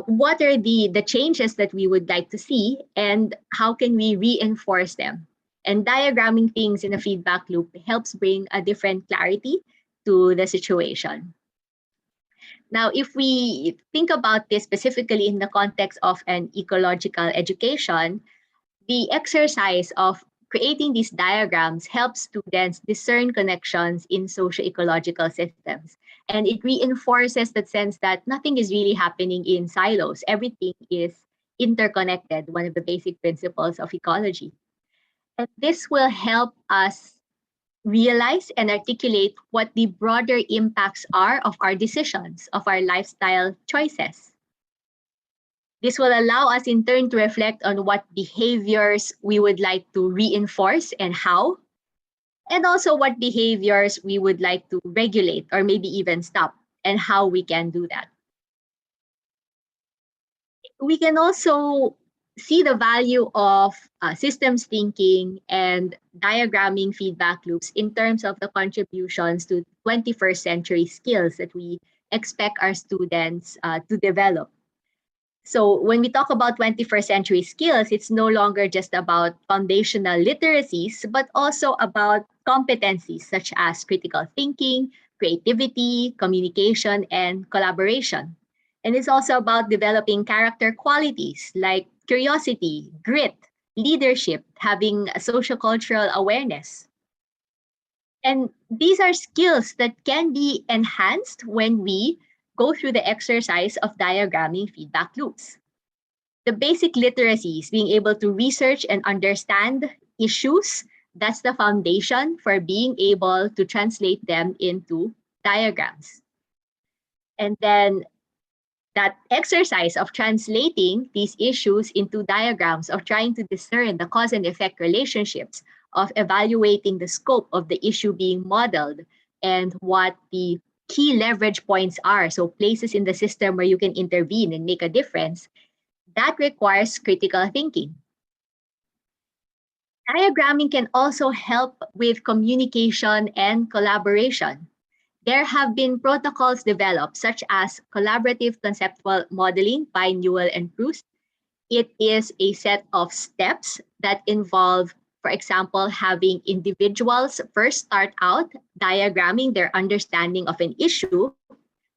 what are the changes that we would like to see, and how can we reinforce them? And diagramming things in a feedback loop helps bring a different clarity to the situation. Now, if we think about this specifically in the context of an ecological education, the exercise of creating these diagrams helps students discern connections in socio-ecological systems. And it reinforces that sense that nothing is really happening in silos. Everything is interconnected, one of the basic principles of ecology. And this will help us realize and articulate what the broader impacts are of our decisions, of our lifestyle choices. This will allow us in turn to reflect on what behaviors we would like to reinforce and how, and also what behaviors we would like to regulate or maybe even stop, and how we can do that. We can also see the value of systems thinking and diagramming feedback loops in terms of the contributions to 21st century skills that we expect our students to develop. So when we talk about 21st century skills, it's no longer just about foundational literacies, but also about competencies such as critical thinking, creativity, communication, and collaboration. And it's also about developing character qualities like curiosity, grit, leadership, having a sociocultural awareness. And these are skills that can be enhanced when we go through the exercise of diagramming feedback loops. The basic literacies, being able to research and understand issues, that's the foundation for being able to translate them into diagrams. And then that exercise of translating these issues into diagrams, of trying to discern the cause and effect relationships, of evaluating the scope of the issue being modeled and what the key leverage points are, so places in the system where you can intervene and make a difference, that requires critical thinking. Diagramming can also help with communication and collaboration. There have been protocols developed, such as collaborative conceptual modeling by Newell and Proust. It is a set of steps that involve, for example, having individuals first start out diagramming their understanding of an issue,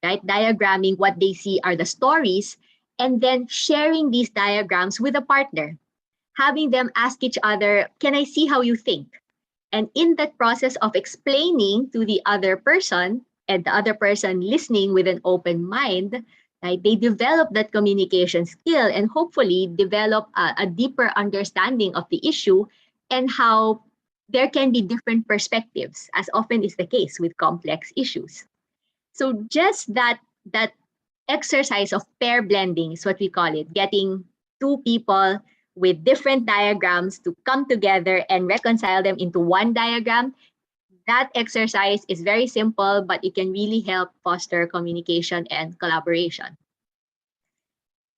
right? Diagramming what they see are the stories, and then sharing these diagrams with a partner, having them ask each other, can I see how you think? And in that process of explaining to the other person and the other person listening with an open mind, right, they develop that communication skill and hopefully develop a deeper understanding of the issue and how there can be different perspectives, as often is the case with complex issues. So just that exercise of pair blending is what we call it, getting two people with different diagrams to come together and reconcile them into one diagram. That exercise is very simple, but it can really help foster communication and collaboration.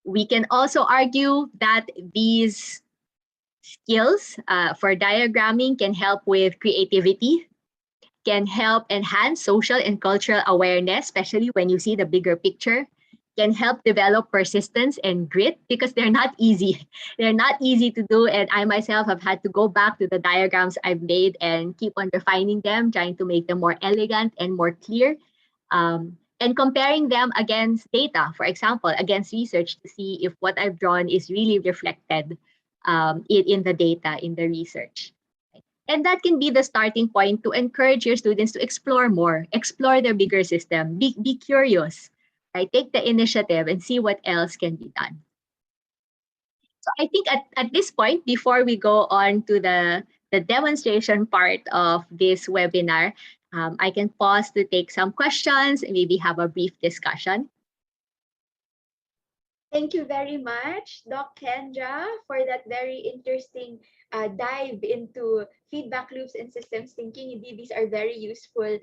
We can also argue that these skills for diagramming can help with creativity, can help enhance social and cultural awareness, especially when you see the bigger picture, can help develop persistence and grit because they're not easy. They're not easy to do. And I myself have had to go back to the diagrams I've made and keep on refining them, trying to make them more elegant and more clear. And comparing them against data, for example, against research to see if what I've drawn is really reflected in the data, in the research. And that can be the starting point to encourage your students to explore more, explore their bigger system, be curious, right? Take the initiative and see what else can be done. So I think at this point, before we go on to the demonstration part of this webinar, I can pause to take some questions and maybe have a brief discussion. Thank you very much, Doc Kendra, for that very interesting dive into feedback loops and systems thinking. Indeed, these are very useful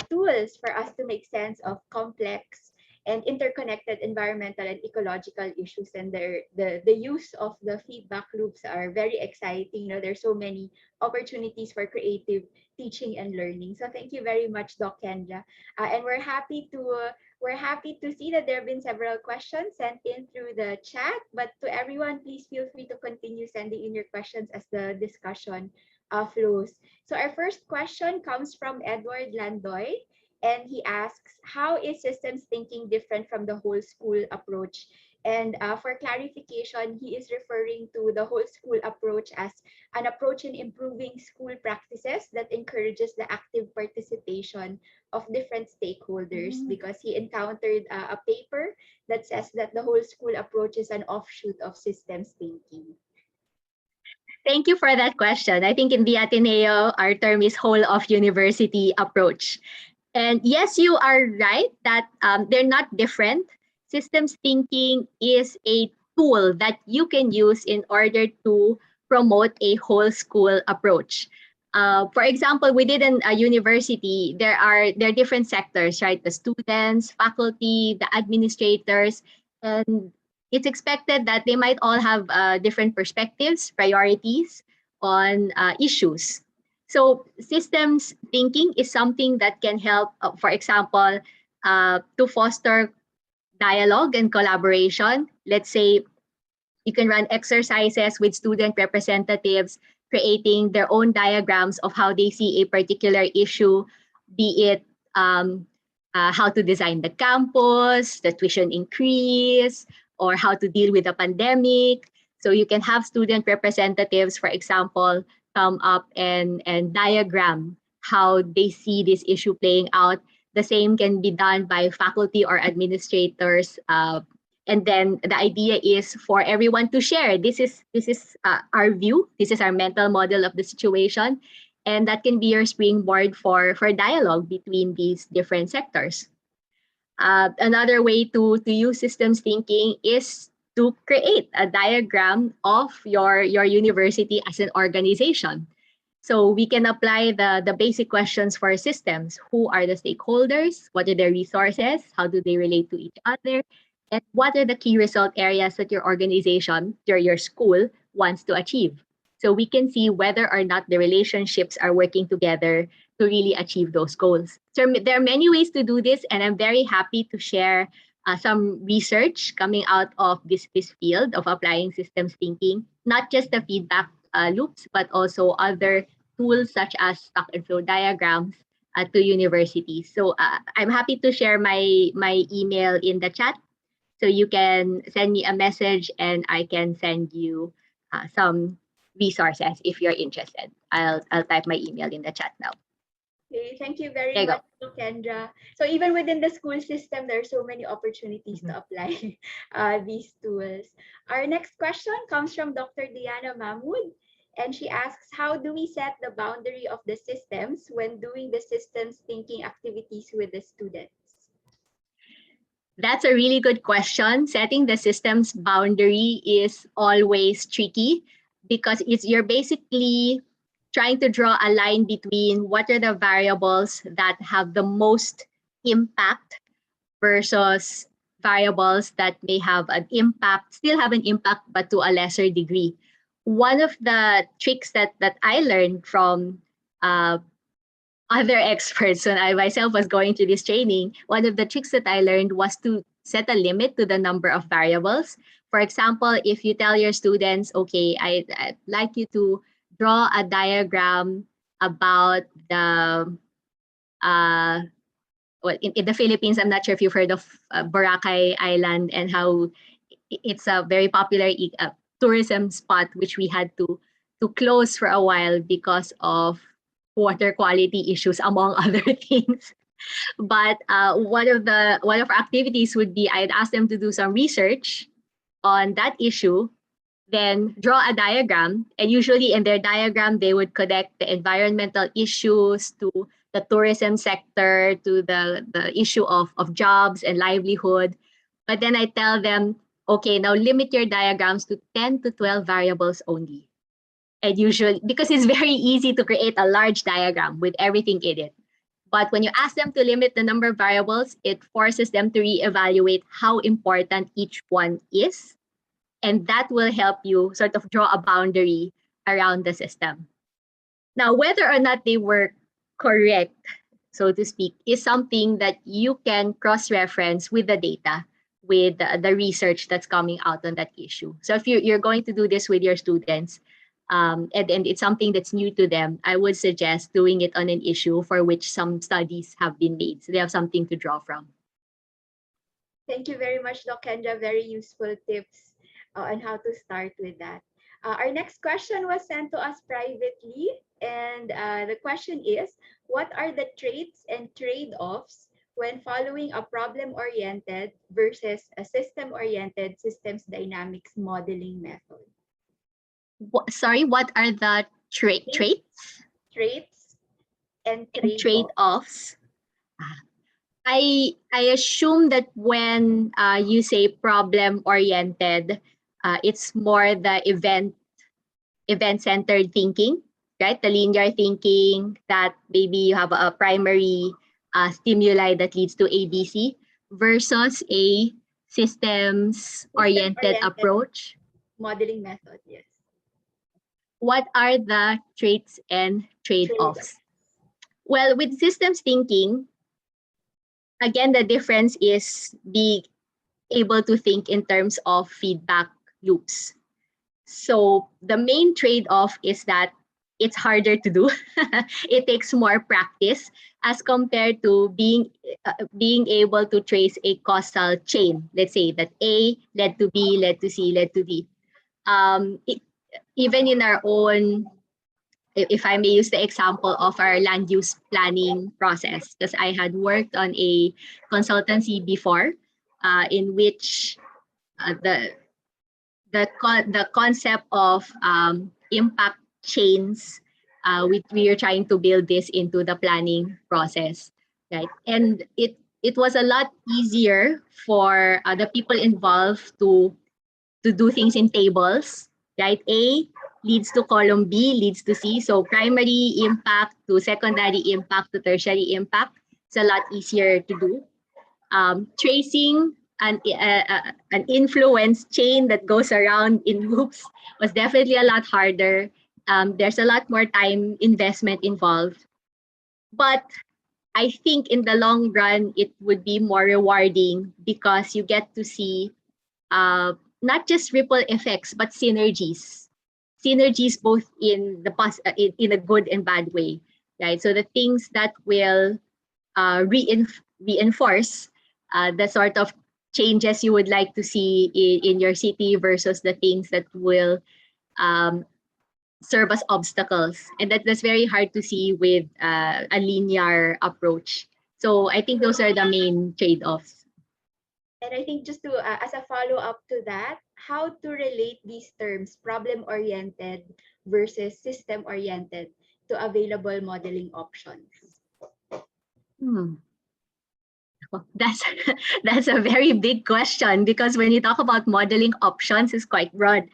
tools for us to make sense of complex and interconnected environmental and ecological issues. And the use of the feedback loops are very exciting. You know, there's so many opportunities for creative teaching and learning. So thank you very much, Doc Kendra. And we're happy to see that there have been several questions sent in through the chat. But to everyone, please feel free to continue sending in your questions as the discussion flows. So our first question comes from Edward Landoy, and he asks, how is systems thinking different from the whole school approach? And for clarification, he is referring to the whole school approach as an approach in improving school practices that encourages the active participation of different stakeholders, because he encountered a paper that says that the whole school approach is an offshoot of systems thinking. Thank you for that question. I think in the Ateneo, our term is whole of university approach. And yes, you are right that they're not different. Systems thinking is a tool that you can use in order to promote a whole school approach. For example, within a university, there are different sectors, right? The students, faculty, the administrators, and it's expected that they might all have different perspectives, priorities on issues. So systems thinking is something that can help, for example, to foster dialogue and collaboration. Let's say you can run exercises with student representatives creating their own diagrams of how they see a particular issue, be it how to design the campus, the tuition increase, or how to deal with the pandemic. So you can have student representatives, for example, come up and diagram how they see this issue playing out. The same can be done by faculty or administrators. And then the idea is for everyone to share. This is our view. This is our mental model of the situation, and that can be your springboard for dialogue between these different sectors. Another way to use systems thinking is to create a diagram of your university as an organization. So we can apply the basic questions for systems. Who are the stakeholders? What are their resources? How do they relate to each other? And what are the key result areas that your organization, your school, wants to achieve? So we can see whether or not the relationships are working together to really achieve those goals. So there are many ways to do this, and I'm very happy to share some research coming out of this field of applying systems thinking, not just the feedback loops, but also other tools such as stock and flow diagrams to universities. So I'm happy to share my email in the chat. So you can send me a message and I can send you some resources if you're interested. I'll type my email in the chat now. Okay, thank you very There you much, Kendra. So even within the school system, there are so many opportunities to apply these tools. Our next question comes from Dr. Diana Mahmood, and she asks, how do we set the boundary of the systems when doing the systems thinking activities with the students? That's a really good question. Setting the system's boundary is always tricky because you're basically trying to draw a line between what are the variables that have the most impact versus variables that may have an impact, still have an impact, but to a lesser degree. One of the tricks that I learned from other experts when I myself was going through this training, one of the tricks that I learned was to set a limit to the number of variables. For example, if you tell your students, okay, I'd like you to draw a diagram about the, well, in the Philippines, I'm not sure if you've heard of Boracay Island and how it's a very popular tourism spot, which we had to close for a while because of water quality issues, among other things. But one of our activities would be I'd ask them to do some research on that issue, then draw a diagram, and usually in their diagram they would connect the environmental issues to the tourism sector, to the issue of jobs and livelihood. But then I tell them, okay, now limit your diagrams to 10 to 12 variables only. And usually, because it's very easy to create a large diagram with everything in it. But when you ask them to limit the number of variables, it forces them to reevaluate how important each one is. And that will help you sort of draw a boundary around the system. Now, whether or not they were correct, so to speak, is something that you can cross-reference with the data, with the research that's coming out on that issue. So if you're going to do this with your students, and it's something that's new to them, I would suggest doing it on an issue for which some studies have been made, so they have something to draw from. Thank you very much, Doc Kendra. Very useful tips on how to start with that. Our next question was sent to us privately, and the question is, what are the traits and trade-offs when following a problem-oriented versus a system-oriented systems dynamics modeling method? Sorry, what are the traits? Traits and trade-offs. I assume that when you say problem-oriented, it's more the event-centered thinking, right? The linear thinking that maybe you have a primary stimuli that leads to ABC versus a systems-oriented approach. Modeling method, yes. What are the traits and trade-offs? Well, with systems thinking, again, the difference is being able to think in terms of feedback loops. So the main trade-off is that it's harder to do. It takes more practice as compared to being able to trace a causal chain. Let's say that A led to B, led to C, led to D. Even in our own if I may use the example of our land use planning process, because I had worked on a consultancy before, in which the concept of impact chains, we are trying to build this into the planning process, right? And it was a lot easier for the people involved to do things in tables, right? A leads to column, B leads to C. So primary impact to secondary impact to tertiary impact. It's a lot easier to do. Tracing an influence chain that goes around in loops was definitely a lot harder. There's a lot more time investment involved. But I think in the long run, it would be more rewarding because you get to see not just ripple effects, but synergies. Synergies both in in a good and bad way, right? So the things that will reinforce the sort of changes you would like to see in your city versus the things that will um, serve as obstacles. And that's very hard to see with a linear approach. So I think those are the main trade-offs. And I think just to, as a follow-up to that, how to relate these terms, problem-oriented versus system-oriented, to available modeling options. Well, that's a very big question, because when you talk about modeling options, it's quite broad.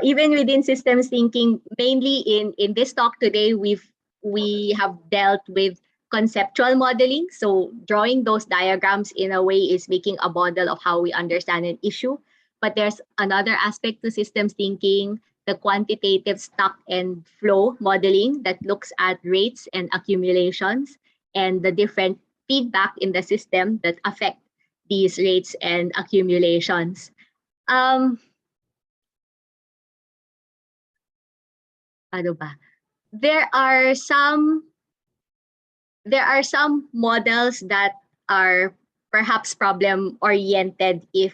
Even within systems thinking, mainly in this talk today, we have dealt with conceptual modeling. So drawing those diagrams in a way is making a model of how we understand an issue. But there's another aspect to systems thinking, the quantitative stock and flow modeling that looks at rates and accumulations and the different feedback in the system that affect these rates and accumulations. Ano ba? There are some models that are perhaps problem oriented if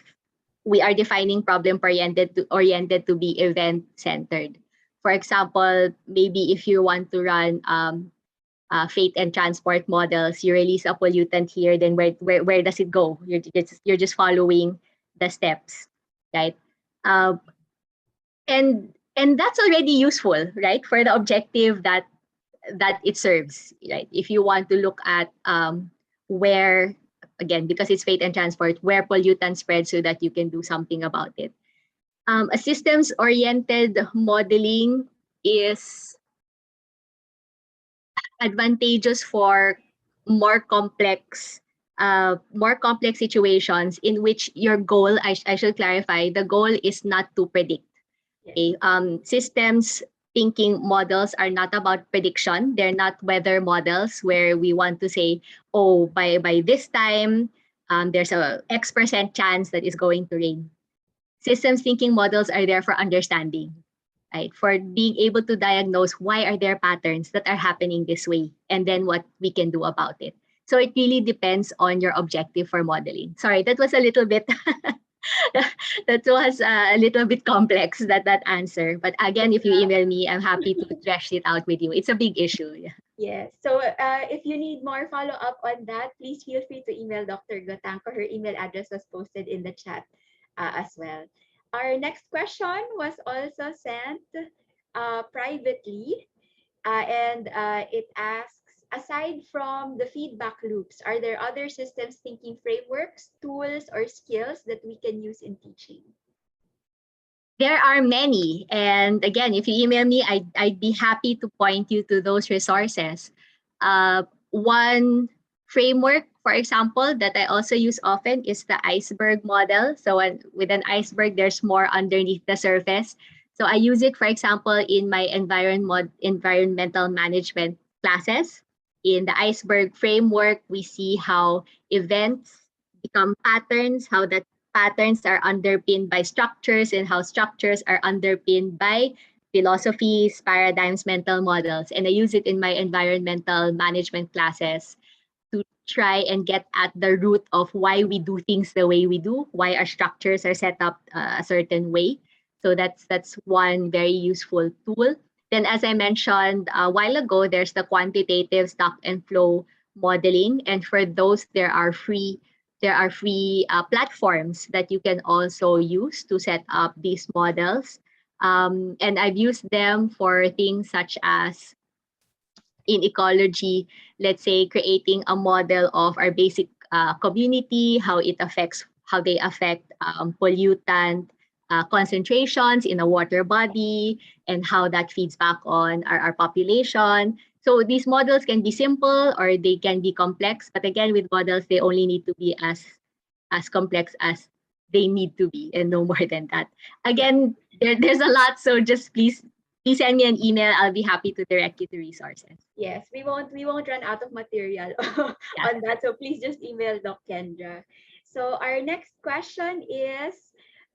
we are defining problem oriented to be event centered. For example, maybe if you want to run fate and transport models, you release a pollutant here, then where does it go? You're just following the steps, right? And that's already useful, right, for the objective that it serves, right? If you want to look at where, again, because it's fate and transport, where pollutants spread so that you can do something about it. A systems-oriented modeling is advantageous for more complex situations in which your goal, I should clarify, the goal is not to predict. Okay? Systems thinking models are not about prediction. They're not weather models where we want to say, oh, by this time, there's a X% chance that it's going to rain. Systems thinking models are there for understanding, right? For being able to diagnose why are there patterns that are happening this way, and then what we can do about it. So it really depends on your objective for modeling. Sorry, that was a little bit that was a little bit complex, that answer. But again, if you email me, I'm happy to thresh it out with you. It's a big issue. Yeah. Yes. So if you need more follow-up on that, please feel free to email Dr. Gotanko. Her email address was posted in the chat as well. Our next question was also sent privately, and it asks, aside from the feedback loops, are there other systems thinking frameworks, tools, or skills that we can use in teaching? There are many. And again, if you email me, I'd be happy to point you to those resources. One framework, for example, that I also use often is the iceberg model. So with an iceberg, there's more underneath the surface. So I use it, for example, in my environmental management classes. In the iceberg framework, we see how events become patterns, how that patterns are underpinned by structures, and how structures are underpinned by philosophies, paradigms, mental models. And I use it in my environmental management classes to try and get at the root of why we do things the way we do, why our structures are set up a certain way. So that's one very useful tool. Then, as I mentioned a while ago, there's the quantitative stock and flow modeling, and for those there are free platforms that you can also use to set up these models. And I've used them for things such as in ecology, let's say creating a model of our basic community, how they affect pollutant concentrations in a water body, and how that feeds back on our population. So these models can be simple or they can be complex, but again, with models, they only need to be as complex as they need to be and no more than that. Again, there's a lot, so just please send me an email. I'll be happy to direct you to resources. Yes, we won't run out of material on that. So please just email Doc Kendra. So our next question is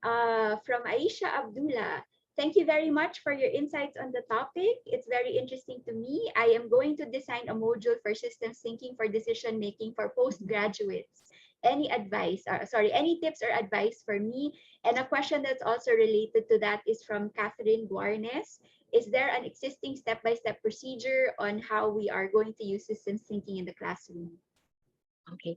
from Aisha Abdullah. Thank you very much for your insights on the topic. It's very interesting to me. I am going to design a module for systems thinking for decision making for postgraduates. Any advice, any tips or advice for me? And a question that's also related to that is from Catherine Guarnes. Is there an existing step-by-step procedure on how we are going to use systems thinking in the classroom? Okay.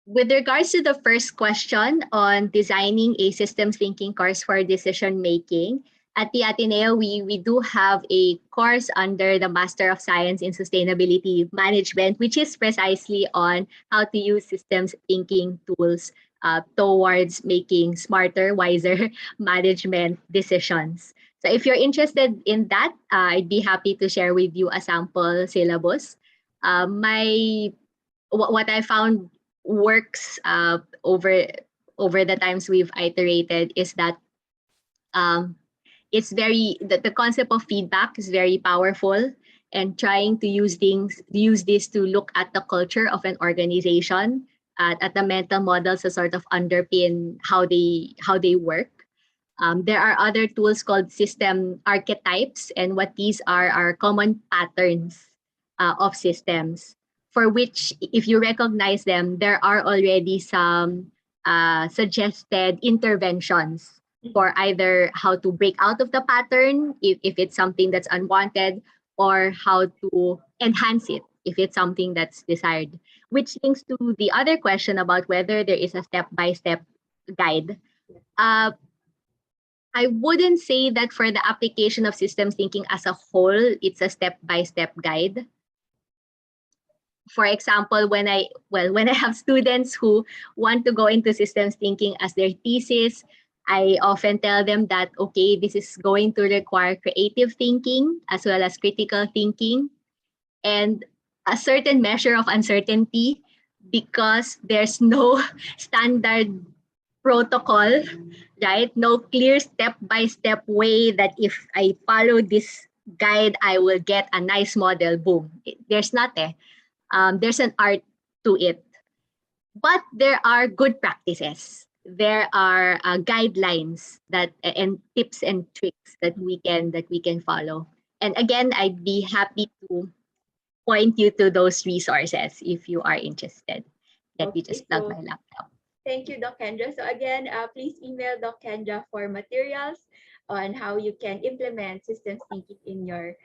With regards to the first question on designing a systems thinking course for decision making, at the Ateneo, we do have a course under the Master of Science in Sustainability Management, which is precisely on how to use systems thinking tools towards making smarter, wiser management decisions. So if you're interested in that, I'd be happy to share with you a sample syllabus. What I found works over the times we've iterated is that the concept of feedback is very powerful, and trying to use this to look at the culture of an organization, at the mental models to sort of underpin how they work. There are other tools called system archetypes, and what these are common patterns of systems, for which, if you recognize them, there are already some suggested interventions for either how to break out of the pattern if it's something that's unwanted, or how to enhance it if it's something that's desired. Which links to the other question about whether there is a step-by-step guide. I wouldn't say that for the application of systems thinking as a whole, it's a step-by-step guide. For example, when I have students who want to go into systems thinking as their thesis, I often tell them that, okay, this is going to require creative thinking as well as critical thinking, and a certain measure of uncertainty, because there's no standard protocol, right? No clear step-by-step way that if I follow this guide, I will get a nice model. Boom. There's not. There's an art to it. But there are good practices. There are guidelines and tips and tricks that we can follow. And again, I'd be happy to point you to those resources if you are interested. Let me just plug my laptop. Thank you, Doc Kendra. So again, please email Doc Kendra for materials on how you can implement systems thinking in your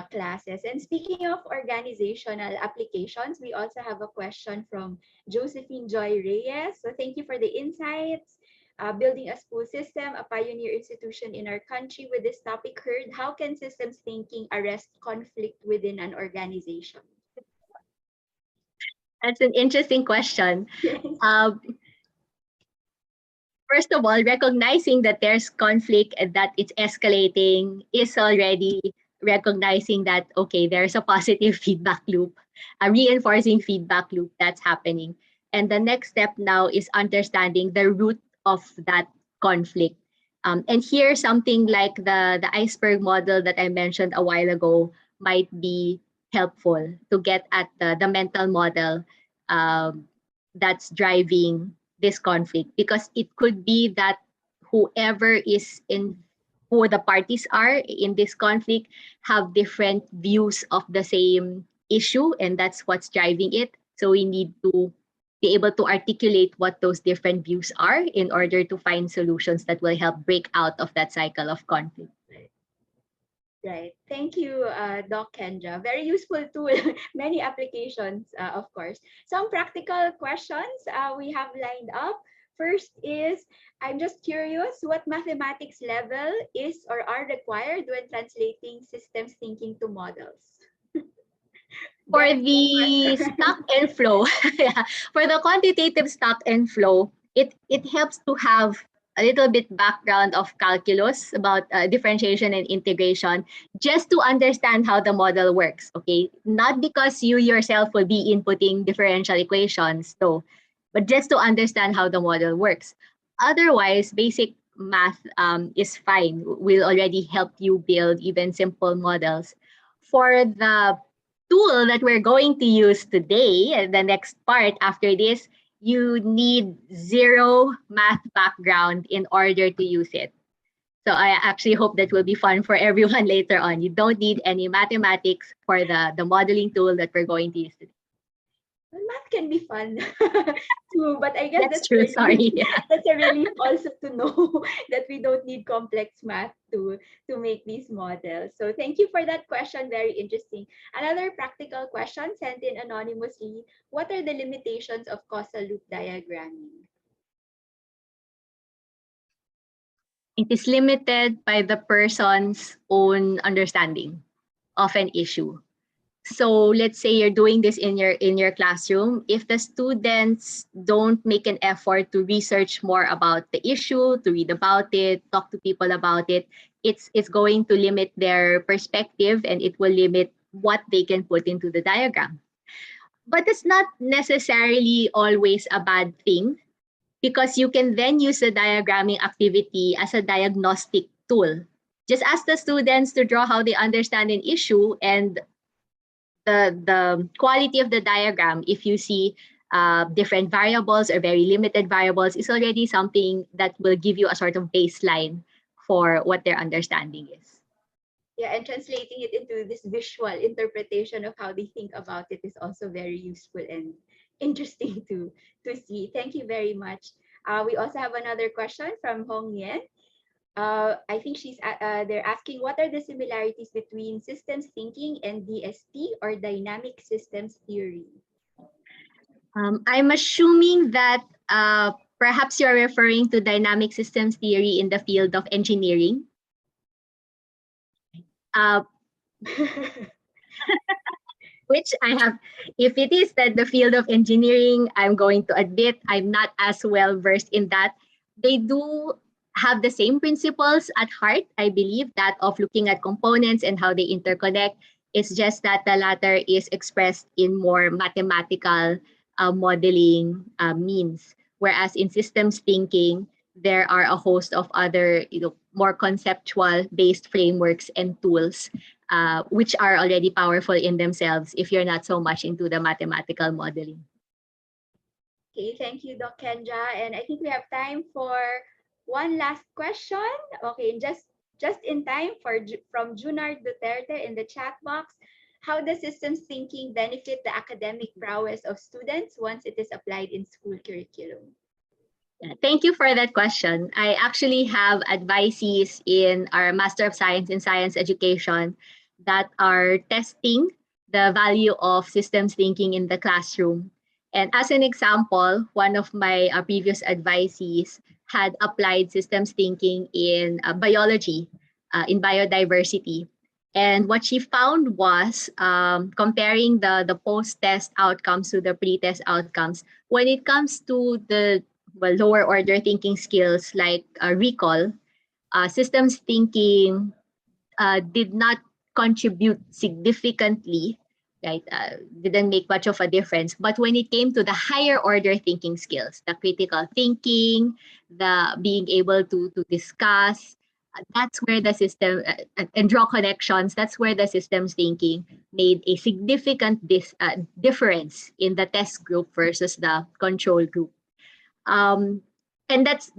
classes. And speaking of organizational applications, we also have a question from Josephine Joy Reyes. So thank you for the insights. Building a school system, a pioneer institution in our country with this topic heard, how can systems thinking arrest conflict within an organization? That's an interesting question. First of all, recognizing that there's conflict and that it's escalating is already recognizing that, okay, there's a positive feedback loop, a reinforcing feedback loop that's happening. And the next step now is understanding the root of that conflict. And here, something like the iceberg model that I mentioned a while ago might be helpful to get at the mental model that's driving this conflict, because it could be that whoever is in who the parties are in this conflict have different views of the same issue, and that's what's driving it. So we need to be able to articulate what those different views are in order to find solutions that will help break out of that cycle of conflict. Right. Thank you, Doc Kendra. Very useful tool. Many applications, of course. Some practical questions we have lined up. First is, I'm just curious, what mathematics level is or are required when translating systems thinking to models? For Very the fun. stock and flow, yeah, for the quantitative stock and flow, it helps to have a little bit background of calculus about differentiation and integration, just to understand how the model works. Okay, not because you yourself will be inputting differential equations, though, but just to understand how the model works. Otherwise, basic math is fine. Will already help you build even simple models. For the tool that we're going to use today, the next part after this, you need zero math background in order to use it. So I actually hope that will be fun for everyone later on. You don't need any mathematics for the modeling tool that we're going to use today. Well, math can be fun too, but I guess That's true, sorry. that's a relief also to know that we don't need complex math to make these models. So thank you for that question. Very interesting. Another practical question sent in anonymously. What are the limitations of causal loop diagramming? It is limited by the person's own understanding of an issue. So let's say you're doing this in your classroom. If the students don't make an effort to research more about the issue, to read about it, talk to people about it, it's going to limit their perspective, and it will limit what they can put into the diagram. But it's not necessarily always a bad thing, because you can then use the diagramming activity as a diagnostic tool. Just ask the students to draw how they understand an issue, and the quality of the diagram, if you see different variables or very limited variables, is already something that will give you a sort of baseline for what their understanding is. Yeah, and translating it into this visual interpretation of how they think about it is also very useful and interesting to see. Thank you very much. We also have another question from Hong Yen. I think they're asking, what are the similarities between systems thinking and DST, or dynamic systems theory? I'm assuming that perhaps you're referring to dynamic systems theory in the field of engineering. Uh, which I have, if it is that the field of engineering, I'm going to admit I'm not as well versed in that. They do have the same principles at heart, I believe, that of looking at components and how they interconnect. It's just that the latter is expressed in more mathematical modeling means. Whereas in systems thinking, there are a host of other, more conceptual based frameworks and tools, which are already powerful in themselves if you're not so much into the mathematical modeling. Okay, thank you, Doc Kendra. And I think we have time for one last question. Okay, just in time from Junard Duterte in the chat box. How does systems thinking benefit the academic prowess of students once it is applied in school curriculum? Thank you for that question. I actually have advisees in our Master of Science in Science Education that are testing the value of systems thinking in the classroom. And as an example, one of my previous advisees had applied systems thinking in biology, in biodiversity. And what she found was, comparing the post-test outcomes to the pre-test outcomes, when it comes to the lower order thinking skills like recall, systems thinking did not contribute significantly, right? Didn't make much of a difference. But when it came to the higher order thinking skills, the critical thinking, the being able to discuss, that's where the system and draw connections, that's where the systems thinking made a significant difference in the test group versus the control group. And that's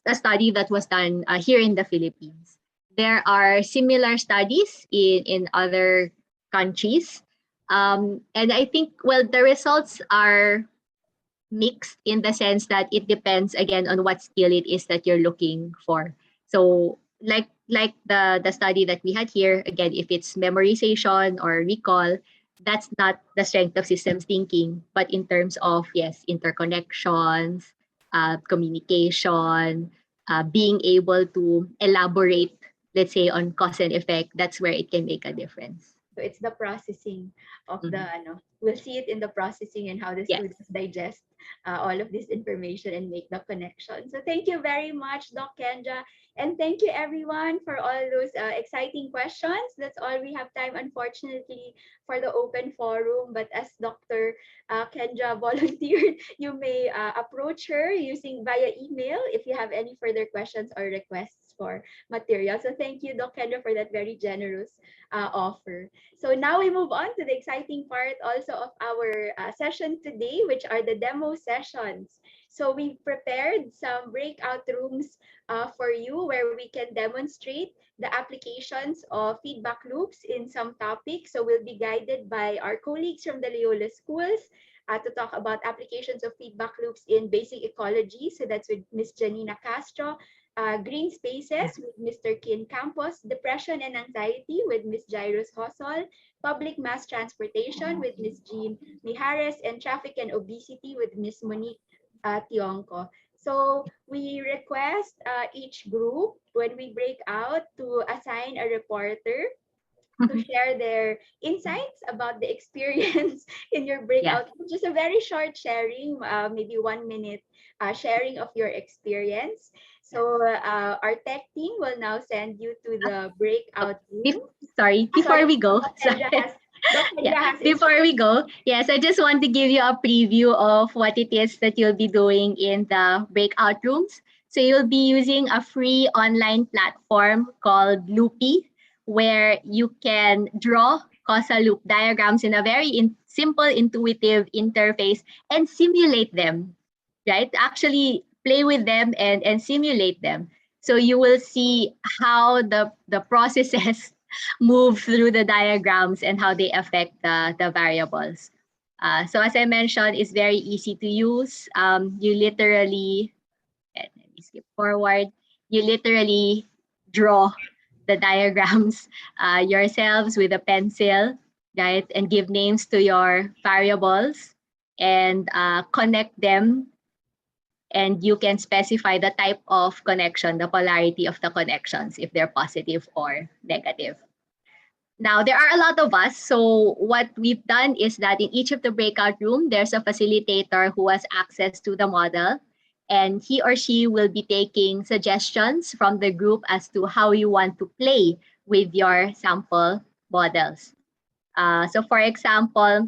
a study that was done here in the Philippines. There are similar studies in other countries. And I think, well, the results are mixed in the sense that it depends again on what skill it is that you're looking for. So like the study that we had here, again, if it's memorization or recall, that's not the strength of systems thinking. But in terms of, yes, interconnections, communication, being able to elaborate, let's say, on cause and effect, that's where it can make a difference. So it's the processing of the, Mhm. ano, we'll see it in the processing and how the Yes. students digest all of this information and make the connection. So thank you very much, Doc Kendra. And thank you everyone for all those exciting questions. That's all we have time, unfortunately, for the open forum. But as Dr. Kendra volunteered, you may approach her using via email if you have any further questions or requests for material. So thank you, Doc Kendra, for that very generous offer. So now we move on to the exciting part also of our session today, which are the demo sessions. So we've prepared some breakout rooms for you where we can demonstrate the applications of feedback loops in some topics. So we'll be guided by our colleagues from the Loyola schools to talk about applications of feedback loops in basic ecology. So that's with Ms. Janina Castro, green spaces with Mr. Kin Campos, depression and anxiety with Ms. Jairus Hosol, public mass transportation with Ms. Jean Mijares, and traffic and obesity with Ms. Monique Tionco. So we request each group when we break out to assign a reporter to share their insights about the experience in your Yeah. breakout. Just a very short sharing, maybe 1 minute sharing of your experience. So our tech team will now send you to the breakout room. Sorry, before Sorry, we go, Dr. Kendra sorry. has, Dr. Yeah, Kendra has before we go, yes, I just want to give you a preview of what it is that you'll be doing in the breakout rooms. So you'll be using a free online platform called Loopy, where you can draw causal loop diagrams in a very simple, intuitive interface and simulate them, right? Actually play with them and simulate them. So you will see how the processes move through the diagrams and how they affect the variables. So as I mentioned, it's very easy to use. You literally, let me skip forward, you literally draw the diagrams yourselves with a pencil, right? And give names to your variables and connect them, and you can specify the type of connection, the polarity of the connections, if they're positive or negative. Now, there are a lot of us. So what we've done is that in each of the breakout room, there's a facilitator who has access to the model. And he or she will be taking suggestions from the group as to how you want to play with your sample models. So for example,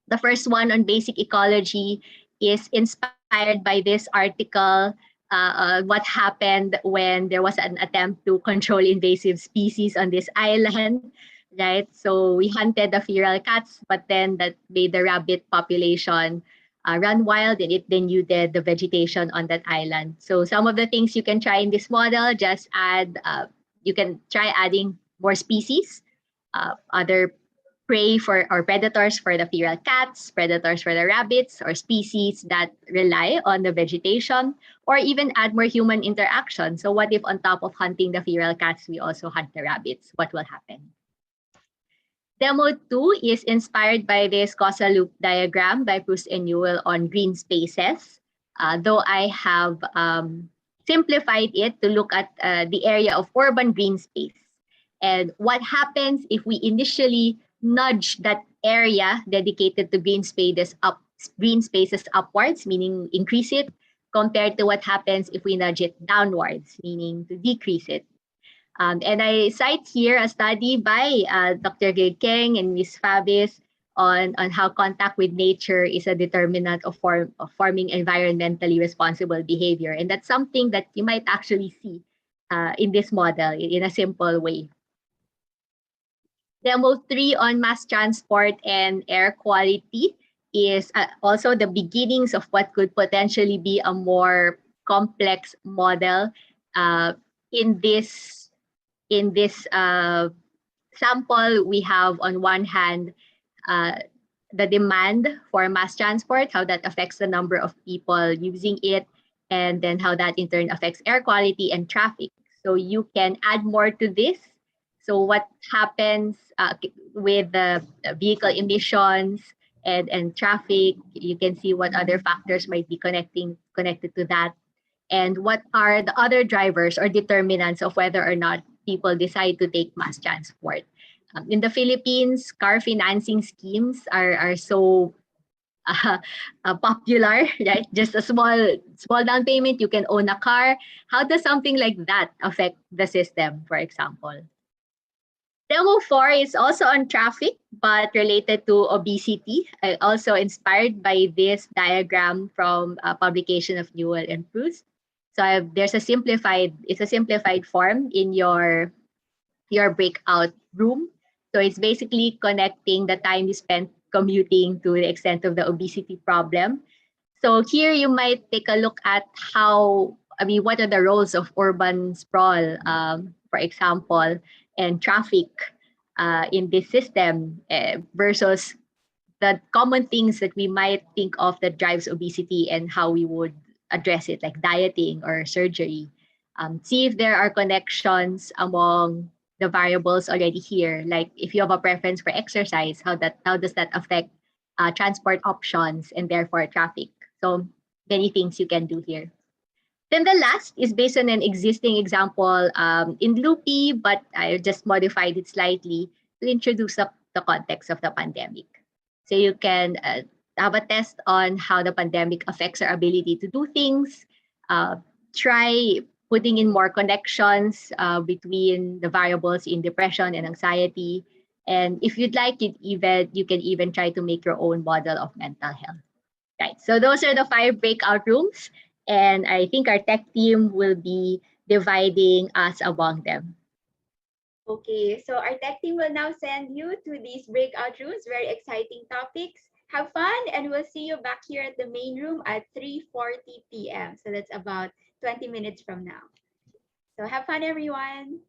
the first one on basic ecology is inspired by this article, what happened when there was an attempt to control invasive species on this island, right? So we hunted the feral cats, but then that made the rabbit population run wild, and it denuded the vegetation on that island. So some of the things you can try in this model, just add, you can try adding more species, other prey for or predators for the feral cats, predators for the rabbits, or species that rely on the vegetation, or even add more human interaction. So what if on top of hunting the feral cats, we also hunt the rabbits? What will happen? Demo 2 is inspired by this causal loop diagram by Proust and Newell on green spaces, though I have simplified it to look at the area of urban green space. And what happens if we initially nudge that area dedicated to green spaces upwards, meaning increase it, compared to what happens if we nudge it downwards, meaning to decrease it. And I cite here a study by Dr. Gil Keng and Ms. Fabis on how contact with nature is a determinant of forming environmentally responsible behavior. And that's something that you might actually see in this model in a simple way. Demo 3 on mass transport and air quality is also the beginnings of what could potentially be a more complex model. In this sample, we have on one hand the demand for mass transport, how that affects the number of people using it, and then how that in turn affects air quality and traffic. So you can add more to this. So what happens with the vehicle emissions and traffic, you can see what other factors might be connected to that, and what are the other drivers or determinants of whether or not people decide to take mass transport. In the Philippines, car financing schemes are so uh, popular, right? Just a small down payment, you can own a car. How does something like that affect the system, for example? Demo 4 is also on traffic, but related to obesity. Also inspired by this diagram from a publication of Newell and Proust. So it's a simplified form in your breakout room. So it's basically connecting the time you spent commuting to the extent of the obesity problem. So here you might take a look at what are the roles of urban sprawl, for example, and traffic in this system versus the common things that we might think of that drives obesity and how we would address it, like dieting or surgery. See if there are connections among the variables already here. Like if you have a preference for exercise, how does that affect transport options and therefore traffic? So many things you can do here. Then the last is based on an existing example in Loopy, but I just modified it slightly to introduce the context of the pandemic. So you can have a test on how the pandemic affects our ability to do things. Try putting in more connections between the variables in depression and anxiety. And if you'd like, you can even try to make your own model of mental health. Right. So those are the 5 breakout rooms. And I think our tech team will be dividing us among them. Okay, so our tech team will now send you to these breakout rooms, very exciting topics. Have fun, and we'll see you back here at the main room at 3:40 p.m. So that's about 20 minutes from now. So have fun, everyone.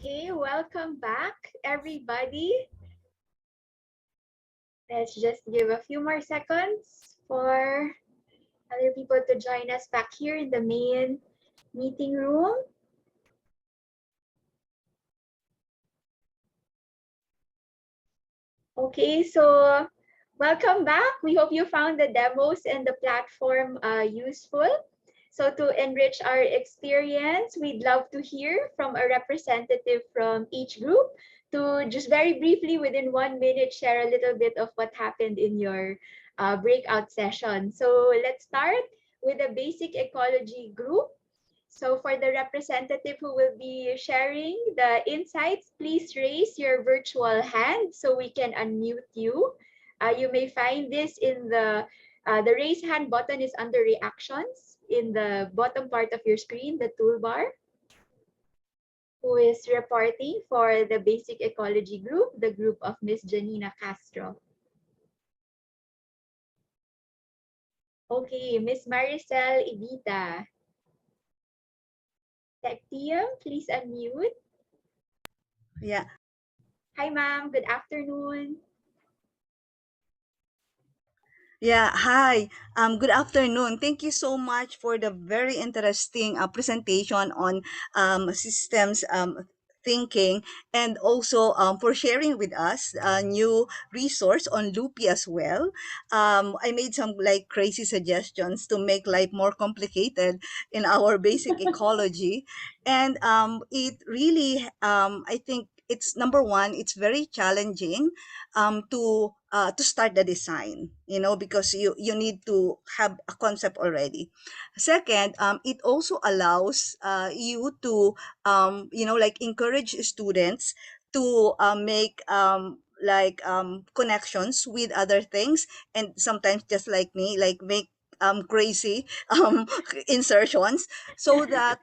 Okay, welcome back, everybody. Let's just give a few more seconds for other people to join us back here in the main meeting room. Okay, so welcome back. We hope you found the demos and the platform useful. So to enrich our experience, we'd love to hear from a representative from each group to just very briefly, within 1 minute, share a little bit of what happened in your breakout session. So let's start with the basic ecology group. So for the representative who will be sharing the insights, please raise your virtual hand so we can unmute you. You may find this in the raise hand button is under reactions in the bottom part of your screen, the toolbar. Who is reporting for the basic ecology group, the group of Miss Janina Castro. Okay, Miss Maricel Ibita. Tech team, please unmute. Yeah. Hi, ma'am. Good afternoon. Yeah. Hi. Good afternoon. Thank you so much for the very interesting presentation on systems thinking, and also for sharing with us a new resource on Loopy as well. I made some like crazy suggestions to make life more complicated in our basic ecology, and it really I think it's number one. It's very challenging to start the design, because you need to have a concept already. Second, it also allows you to like encourage students to make connections with other things, and sometimes just like me, like make crazy insertions, so that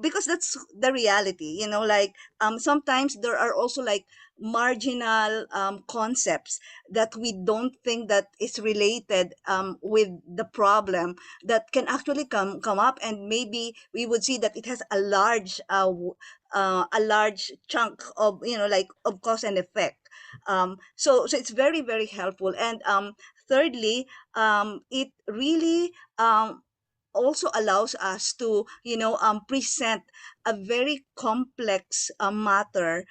because that's the reality, like sometimes there are also like marginal concepts that we don't think that is related with the problem, that can actually come up, and maybe we would see that it has a large chunk of, like of cause and effect. So it's very very helpful. And thirdly, it really also allows us to present a very complex matter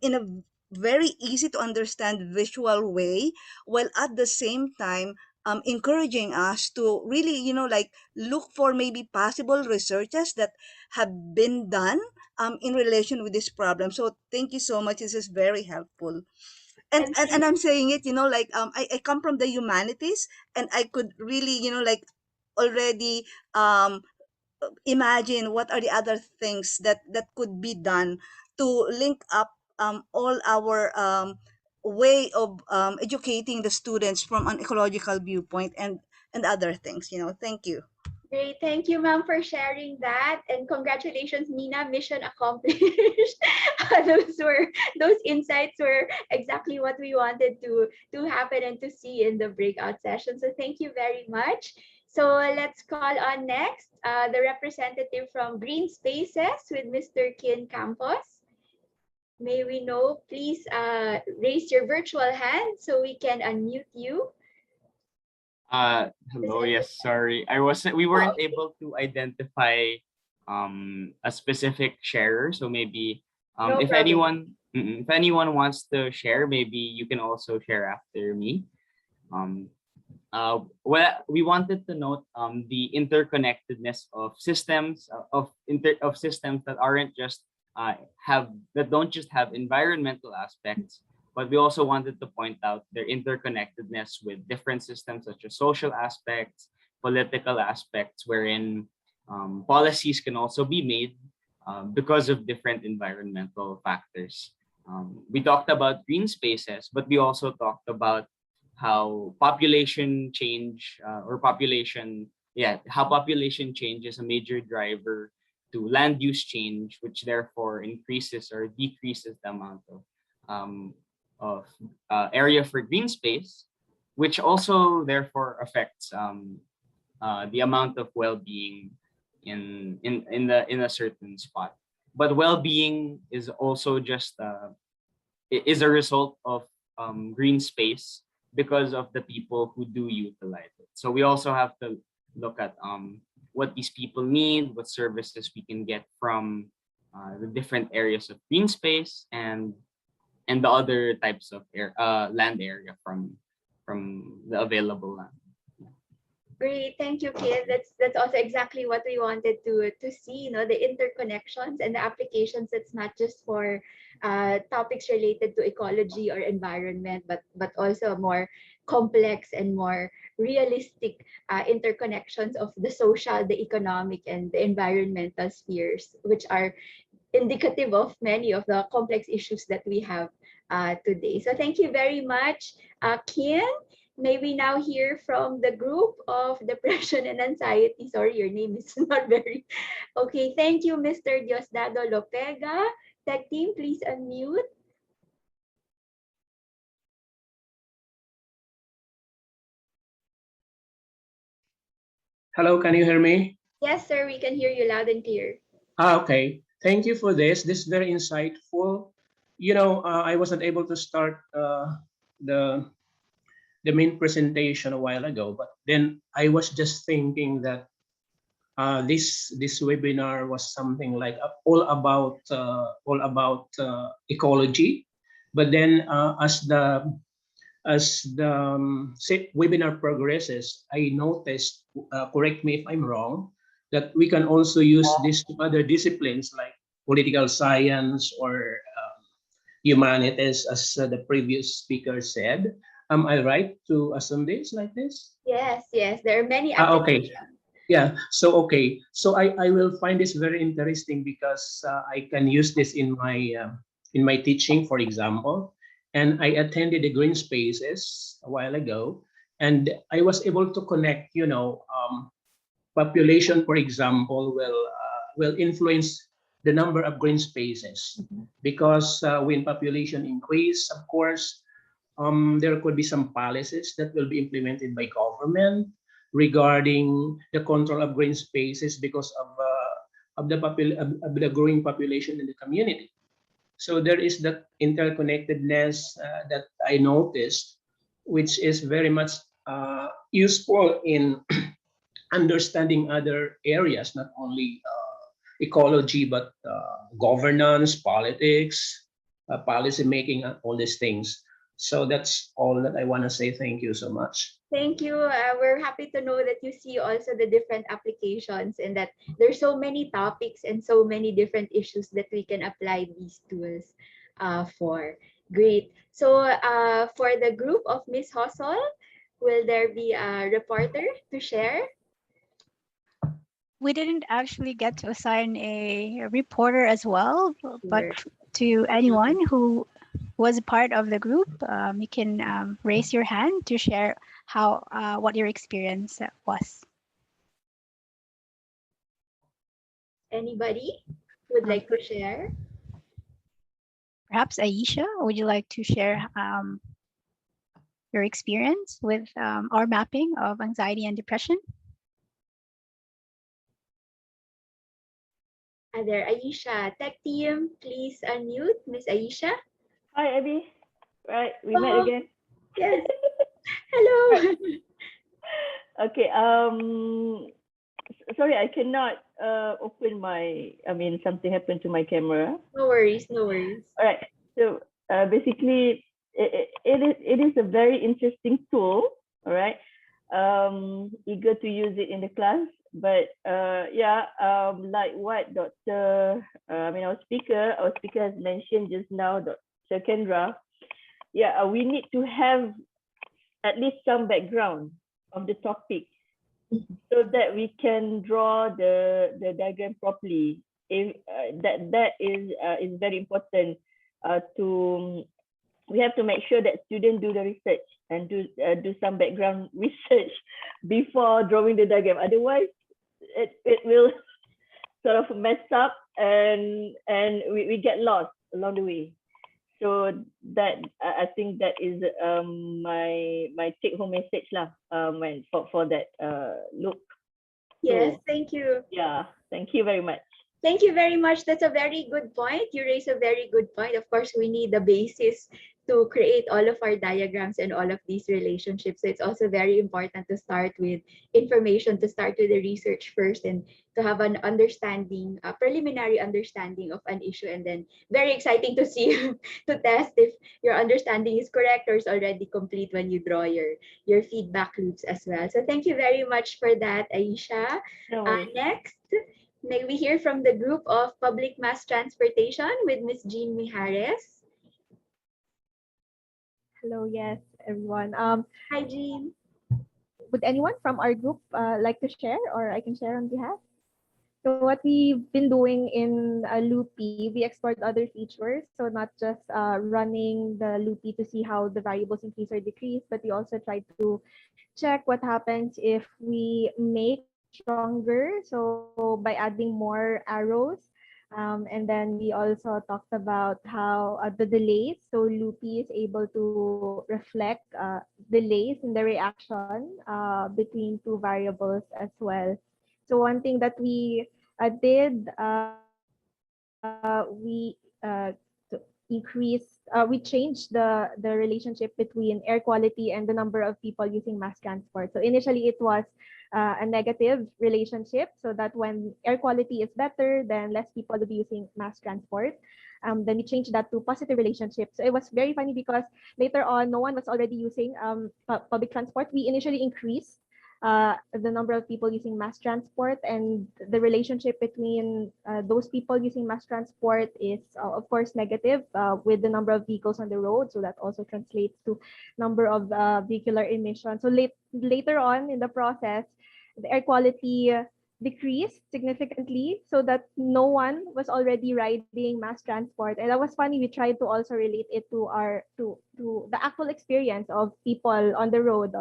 in a very easy to understand visual way, while at the same time encouraging us to really like look for maybe possible researches that have been done in relation with this problem. So thank you so much, this is very helpful. and And and, and I'm saying it, like I come from the humanities, and I could really like already imagine what are the other things that could be done to link up all our way of educating the students from an ecological viewpoint, and other things. Thank you. great. Thank you, ma'am, for sharing that. And congratulations, Nina. Mission accomplished. Those insights were exactly what we wanted to happen and to see in the breakout session. So thank you very much. So let's call on next the representative from Green Spaces with Mr. Kin Campos. May we know, please raise your virtual hand so we can unmute you. Hello. Yes, sorry. We weren't able to identify a specific sharer, so maybe No if problem. anyone wants to share, maybe you can also share after me. Um well, we wanted to note the interconnectedness of systems of systems that aren't just that don't just have environmental aspects, but we also wanted to point out their interconnectedness with different systems such as social aspects, political aspects, wherein policies can also be made because of different environmental factors. We talked about green spaces, but we also talked about how population change how population change is a major driver to land use change, which therefore increases or decreases the amount um, of area for green space, which also therefore affects the amount of well-being in a certain spot. but well-being is also just is a result of green space because of the people who do utilize it. So we also have to look at what these people need, what services we can get from the different areas of green space, and the other types of land area from the available land. Great, thank you, Kid. That's also exactly what we wanted to see. The interconnections and the applications. It's not just for topics related to ecology or environment, but also more complex and more realistic interconnections of the social, the economic, and the environmental spheres, which are indicative of many of the complex issues that we have today. So thank you very much, Kian. May we now hear from the group of depression and anxiety. Sorry, your name is not very... Okay, thank you, Mr. Diosdado Lopega. Tech team, please unmute. Hello, can you hear me? Yes, sir, we can hear you loud and clear. Okay. Thank you for this. This is very insightful. I wasn't able to start the main presentation a while ago, but then I was just thinking that this webinar was something like all about ecology. But then as the webinar progresses, I noticed, correct me if I'm wrong, that we can also use this to other disciplines like political science or humanities, as the previous speaker said. Am I right to assume this like this? Yes, there are many Okay. applications. Yeah. So okay. So I will find this very interesting because I can use this in my teaching, for example. And I attended the green spaces a while ago, and I was able to connect. Population, for example, will influence the number of green spaces, because when population increase, of course, there could be some policies that will be implemented by government regarding the control of green spaces because of the growing population in the community. So there is that interconnectedness that I noticed, which is very much useful in understanding other areas, not only ecology, but governance, politics, policy making, all these things. So that's all that I want to say. Thank you so much. Thank you. We're happy to know that you see also the different applications and that there's so many topics and so many different issues that we can apply these tools for. Great. So for the group of Miss Hosol, will there be a reporter to share? We didn't actually get to assign a reporter as well, but Sure. to anyone who was a part of the group, you can raise your hand to share what your experience was. Anybody would like to share? Perhaps Aisha, would you like to share your experience with our mapping of anxiety and depression? There, Aisha. Tech team, please unmute. Miss Aisha. Hi, Abby. Right, we met again. Yes. Hello. Okay. Sorry, I cannot open my. Something happened to my camera. No worries. No worries. All right. So basically, it is a very interesting tool. All right. Eager to use it in the class, but like what our speaker has mentioned just now, Dr. Kendra. Yeah, we need to have at least some background of the topic so that we can draw the diagram properly. If that is very important. We have to make sure that students do the research and do some background research before drawing the diagram. Otherwise, it will sort of mess up and we get lost along the way. So that I think that is my take home message for that look. Yes, thank you. Yeah, thank you very much. Thank you very much. That's a very good point. You raise a very good point. Of course, we need the basis to create all of our diagrams and all of these relationships. So it's also very important to start with information, to start with the research first, and to have an understanding, a preliminary understanding of an issue. And then very exciting to see, to test if your understanding is correct or is already complete when you draw your feedback loops as well. So thank you very much for that, Aisha. No worries. Next, may we hear from the group of Public Mass Transportation with Miss Jean Mijares. Hello, yes, everyone. Hi, Jean. Would anyone from our group like to share, or I can share on behalf? So what we've been doing in Loopy, we explored other features. So not just running the Loopy to see how the variables increase or decrease, but we also tried to check what happens if we make it stronger. So by adding more arrows. And then we also talked about how the delays. So Loopy is able to reflect delays in the reaction between two variables as well. So one thing that we did, we changed the relationship between air quality and the number of people using mass transport. So initially it was a negative relationship, so that when air quality is better, then less people will be using mass transport. Then we changed that to positive relationship. So it was very funny because later on, no one was already using public transport. We initially increased the number of people using mass transport, and the relationship between those people using mass transport is of course negative with the number of vehicles on the road. So that also translates to number of vehicular emissions. So later on in the process, the air quality decreased significantly, so that no one was already riding mass transport. And that was funny. We tried to also relate it to to the actual experience of people on the road,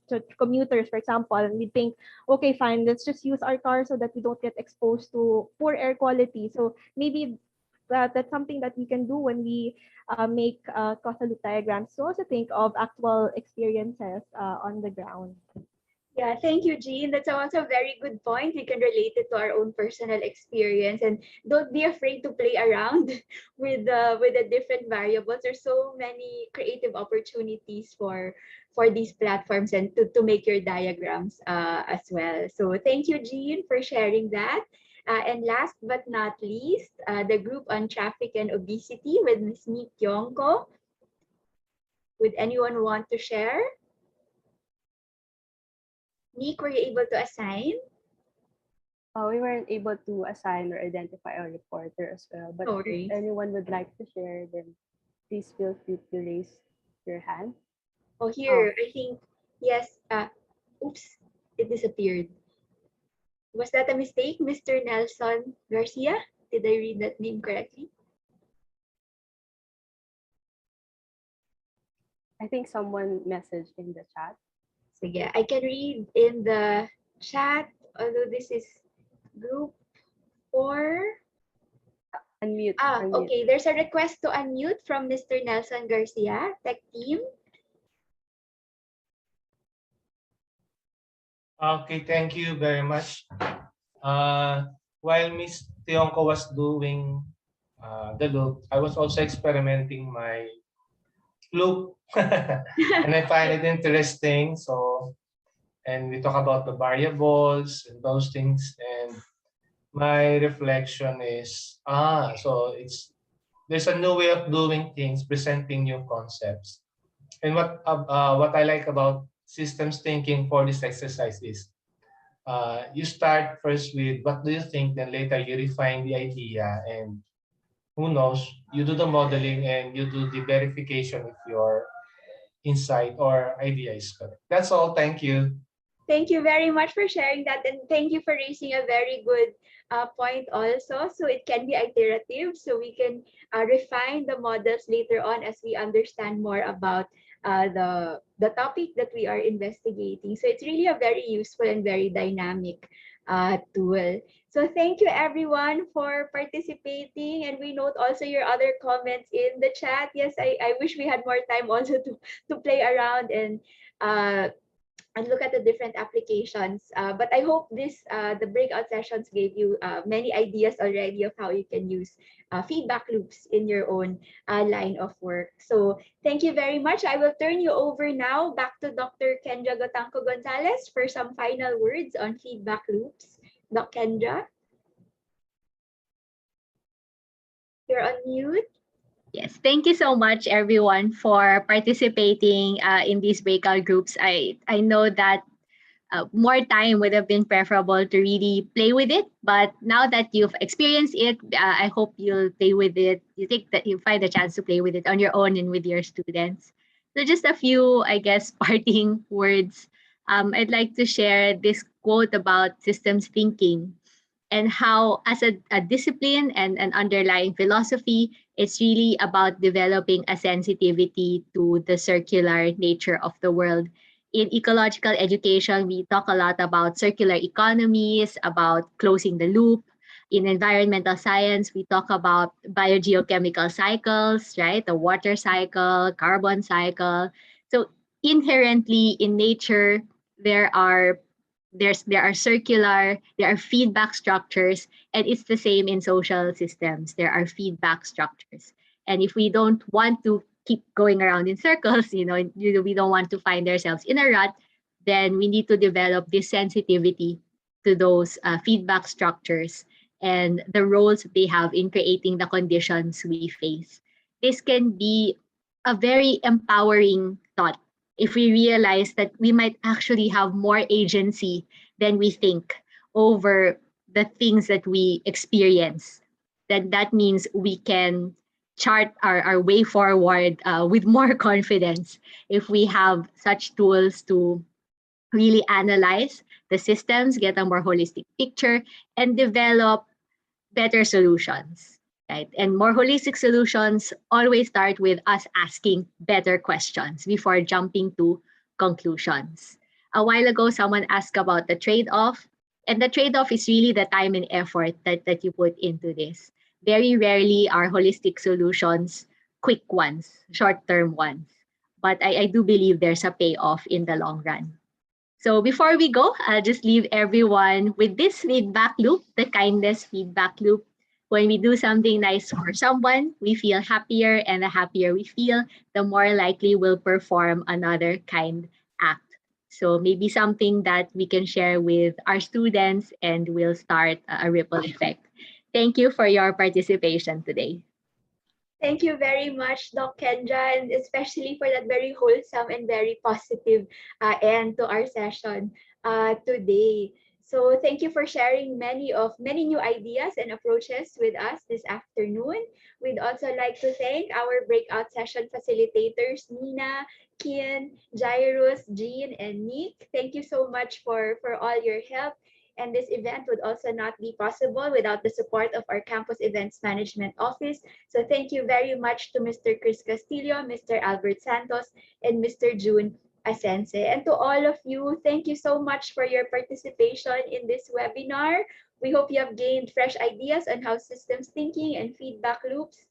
to commuters, for example. And we think, okay, fine, let's just use our car so that we don't get exposed to poor air quality. So maybe that's something that we can do when we make causal loop diagrams, to also think of actual experiences on the ground. Yeah, thank you, Jean. That's also a very good point. We can relate it to our own personal experience, and don't be afraid to play around with the different variables. There's so many creative opportunities for these platforms and to make your diagrams as well. So thank you, Jean, for sharing that. And last but not least, the group on traffic and obesity with Ms. Nick Yongko. Would anyone want to share? Nick, were you able to assign? We weren't able to assign or identify a reporter as well. But Sorry. if anyone would like to share, then please feel free to raise your hand. Oh, here, I think, yes. Oops, it disappeared. Was that a mistake, Mr. Nelson Garcia? Did I read that name correctly? I think someone messaged in the chat. So yeah, I can read in the chat, although this is group 4. Unmute. Unmute. Okay. There's a request to unmute from Mr. Nelson Garcia, tech team. Okay, thank you very much. While Ms. Tionko was doing the loop, I was also experimenting my loop, and I find it interesting. So, and we talk about the variables and those things. And my reflection is, so there's a new way of doing things, presenting new concepts. And what I like about systems thinking for this exercise is, you start first with what do you think, then later you refine the idea, and who knows, you do the modeling and you do the verification if your insight or idea is correct. That's all. Thank you. Thank you very much for sharing that, and thank you for raising a very good point also. So it can be iterative, so we can refine the models later on as we understand more about the topic that we are investigating. So it's really a very useful and very dynamic tool. So thank you everyone for participating, and we note also your other comments in the chat. Yes, I wish we had more time also to play around and and look at the different applications. But I hope the breakout sessions gave you many ideas already of how you can use feedback loops in your own line of work. So thank you very much. I will turn you over now back to Dr. Kendra Gotanco Gonzalez for some final words on feedback loops. Dr. Kendra, you're on mute. Yes, thank you so much, everyone, for participating in these breakout groups. I know that more time would have been preferable to really play with it, but now that you've experienced it, I hope you'll play with it. You find a chance to play with it on your own and with your students. So just a few, I guess, parting words. I'd like to share this quote about systems thinking and how, as a discipline and an underlying philosophy, it's really about developing a sensitivity to the circular nature of the world. In ecological education, we talk a lot about circular economies, about closing the loop. In environmental science, we talk about biogeochemical cycles, right? The water cycle, carbon cycle. So inherently in nature, there are there are feedback structures, and it's the same in social systems. There are feedback structures, and if we don't want to keep going around in circles, we don't want to find ourselves in a rut, then we need to develop this sensitivity to those feedback structures and the roles they have in creating the conditions we face. This can be a very empowering thought if we realize that we might actually have more agency than we think over the things that we experience. That means we can chart our way forward with more confidence if we have such tools to really analyze the systems, get a more holistic picture, and develop better solutions, right? And more holistic solutions always start with us asking better questions before jumping to conclusions. A while ago, someone asked about the trade-off, and the trade-off is really the time and effort that you put into this. Very rarely are holistic solutions quick ones, short-term ones. But I do believe there's a payoff in the long run. So before we go, I'll just leave everyone with this feedback loop, the kindness feedback loop. When we do something nice for someone, we feel happier, and the happier we feel, the more likely we'll perform another kind act. So maybe something that we can share with our students and will start a ripple effect. Thank you for your participation today. Thank you very much, Doc Kendra, and especially for that very wholesome and very positive end to our session today. So thank you for sharing many new ideas and approaches with us this afternoon. We'd also like to thank our breakout session facilitators, Nina, Kian, Jairus, Jean, and Nick. Thank you so much for all your help. And this event would also not be possible without the support of our Campus Events Management Office. So thank you very much to Mr. Chris Castillo, Mr. Albert Santos, and Mr. June Asense. And to all of you, thank you so much for your participation in this webinar. We hope you have gained fresh ideas on how systems thinking and feedback loops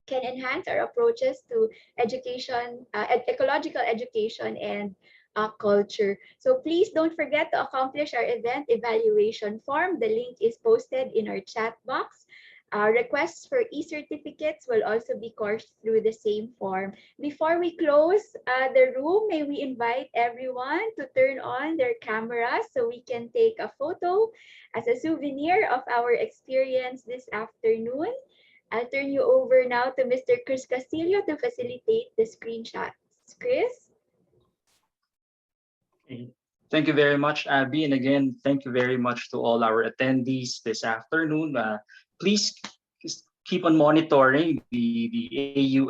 can enhance our approaches to education, ecological education, and culture. So please don't forget to accomplish our event evaluation form. The link is posted in our chat box. Requests for e-certificates will also be coursed through the same form. Before we close the room, may we invite everyone to turn on their cameras so we can take a photo as a souvenir of our experience this afternoon. I'll turn you over now to Mr. Chris Castillo to facilitate the screenshots. Chris? Thank you very much, Abby. And again, thank you very much to all our attendees this afternoon. Please keep on monitoring the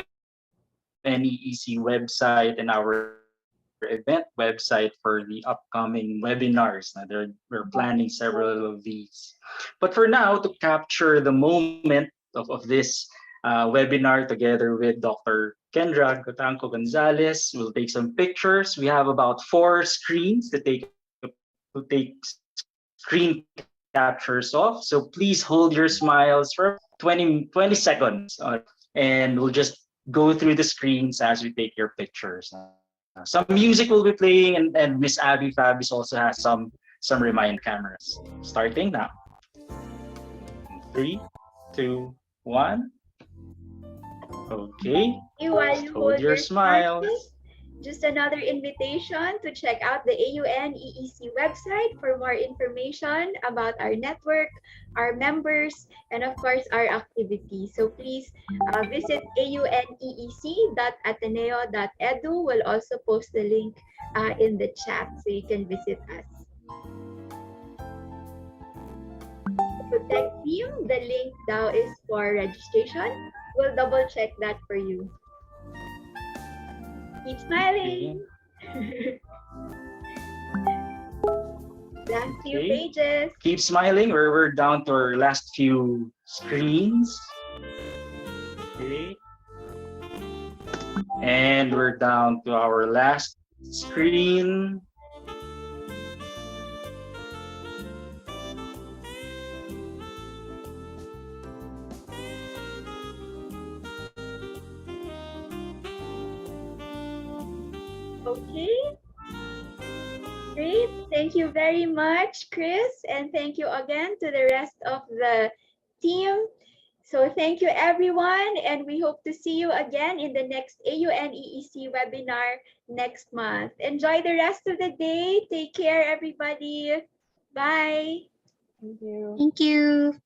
AUN-EEC website and our event website for the upcoming webinars. We're planning several of these. But for now, to capture the moment of this webinar together with Dr. Kendra Gotanco Gonzalez, we'll take some pictures. We have about 4 screens to take screen captures of. So please hold your smiles for 20 seconds and we'll just go through the screens as we take your pictures. Some music will be playing, and Miss Abby Fabis also has some remind cameras. Starting now. 3, 2, 1. Okay. While you Hold hold your your smiles. smiles, just another invitation to check out the AUN-EEC website for more information about our network, our members, and of course, our activities. So please visit auneec.ateneo.edu. We'll also post the link in the chat so you can visit us. Protect team, the link now is for registration. We'll double check that for you. Keep smiling. Last few Okay. pages. Keep smiling. We're down to our last few screens. Okay. And we're down to our last screen. Okay. Great. Thank you very much, Chris. And thank you again to the rest of the team. So thank you, everyone. And we hope to see you again in the next AUN-EEC webinar next month. Enjoy the rest of the day. Take care, everybody. Bye. Thank you. Thank you.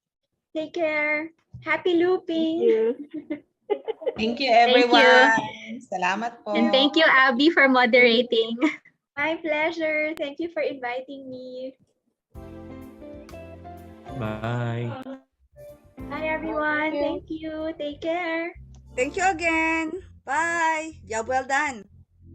Take care. Happy looping. Thank you. Thank you, Thank you. everyone. Salamat po. And thank you, Abby, for moderating. My pleasure. Thank you for inviting me. Bye. Bye, everyone. Thank you. Take care. Thank you again. Bye. Job well done.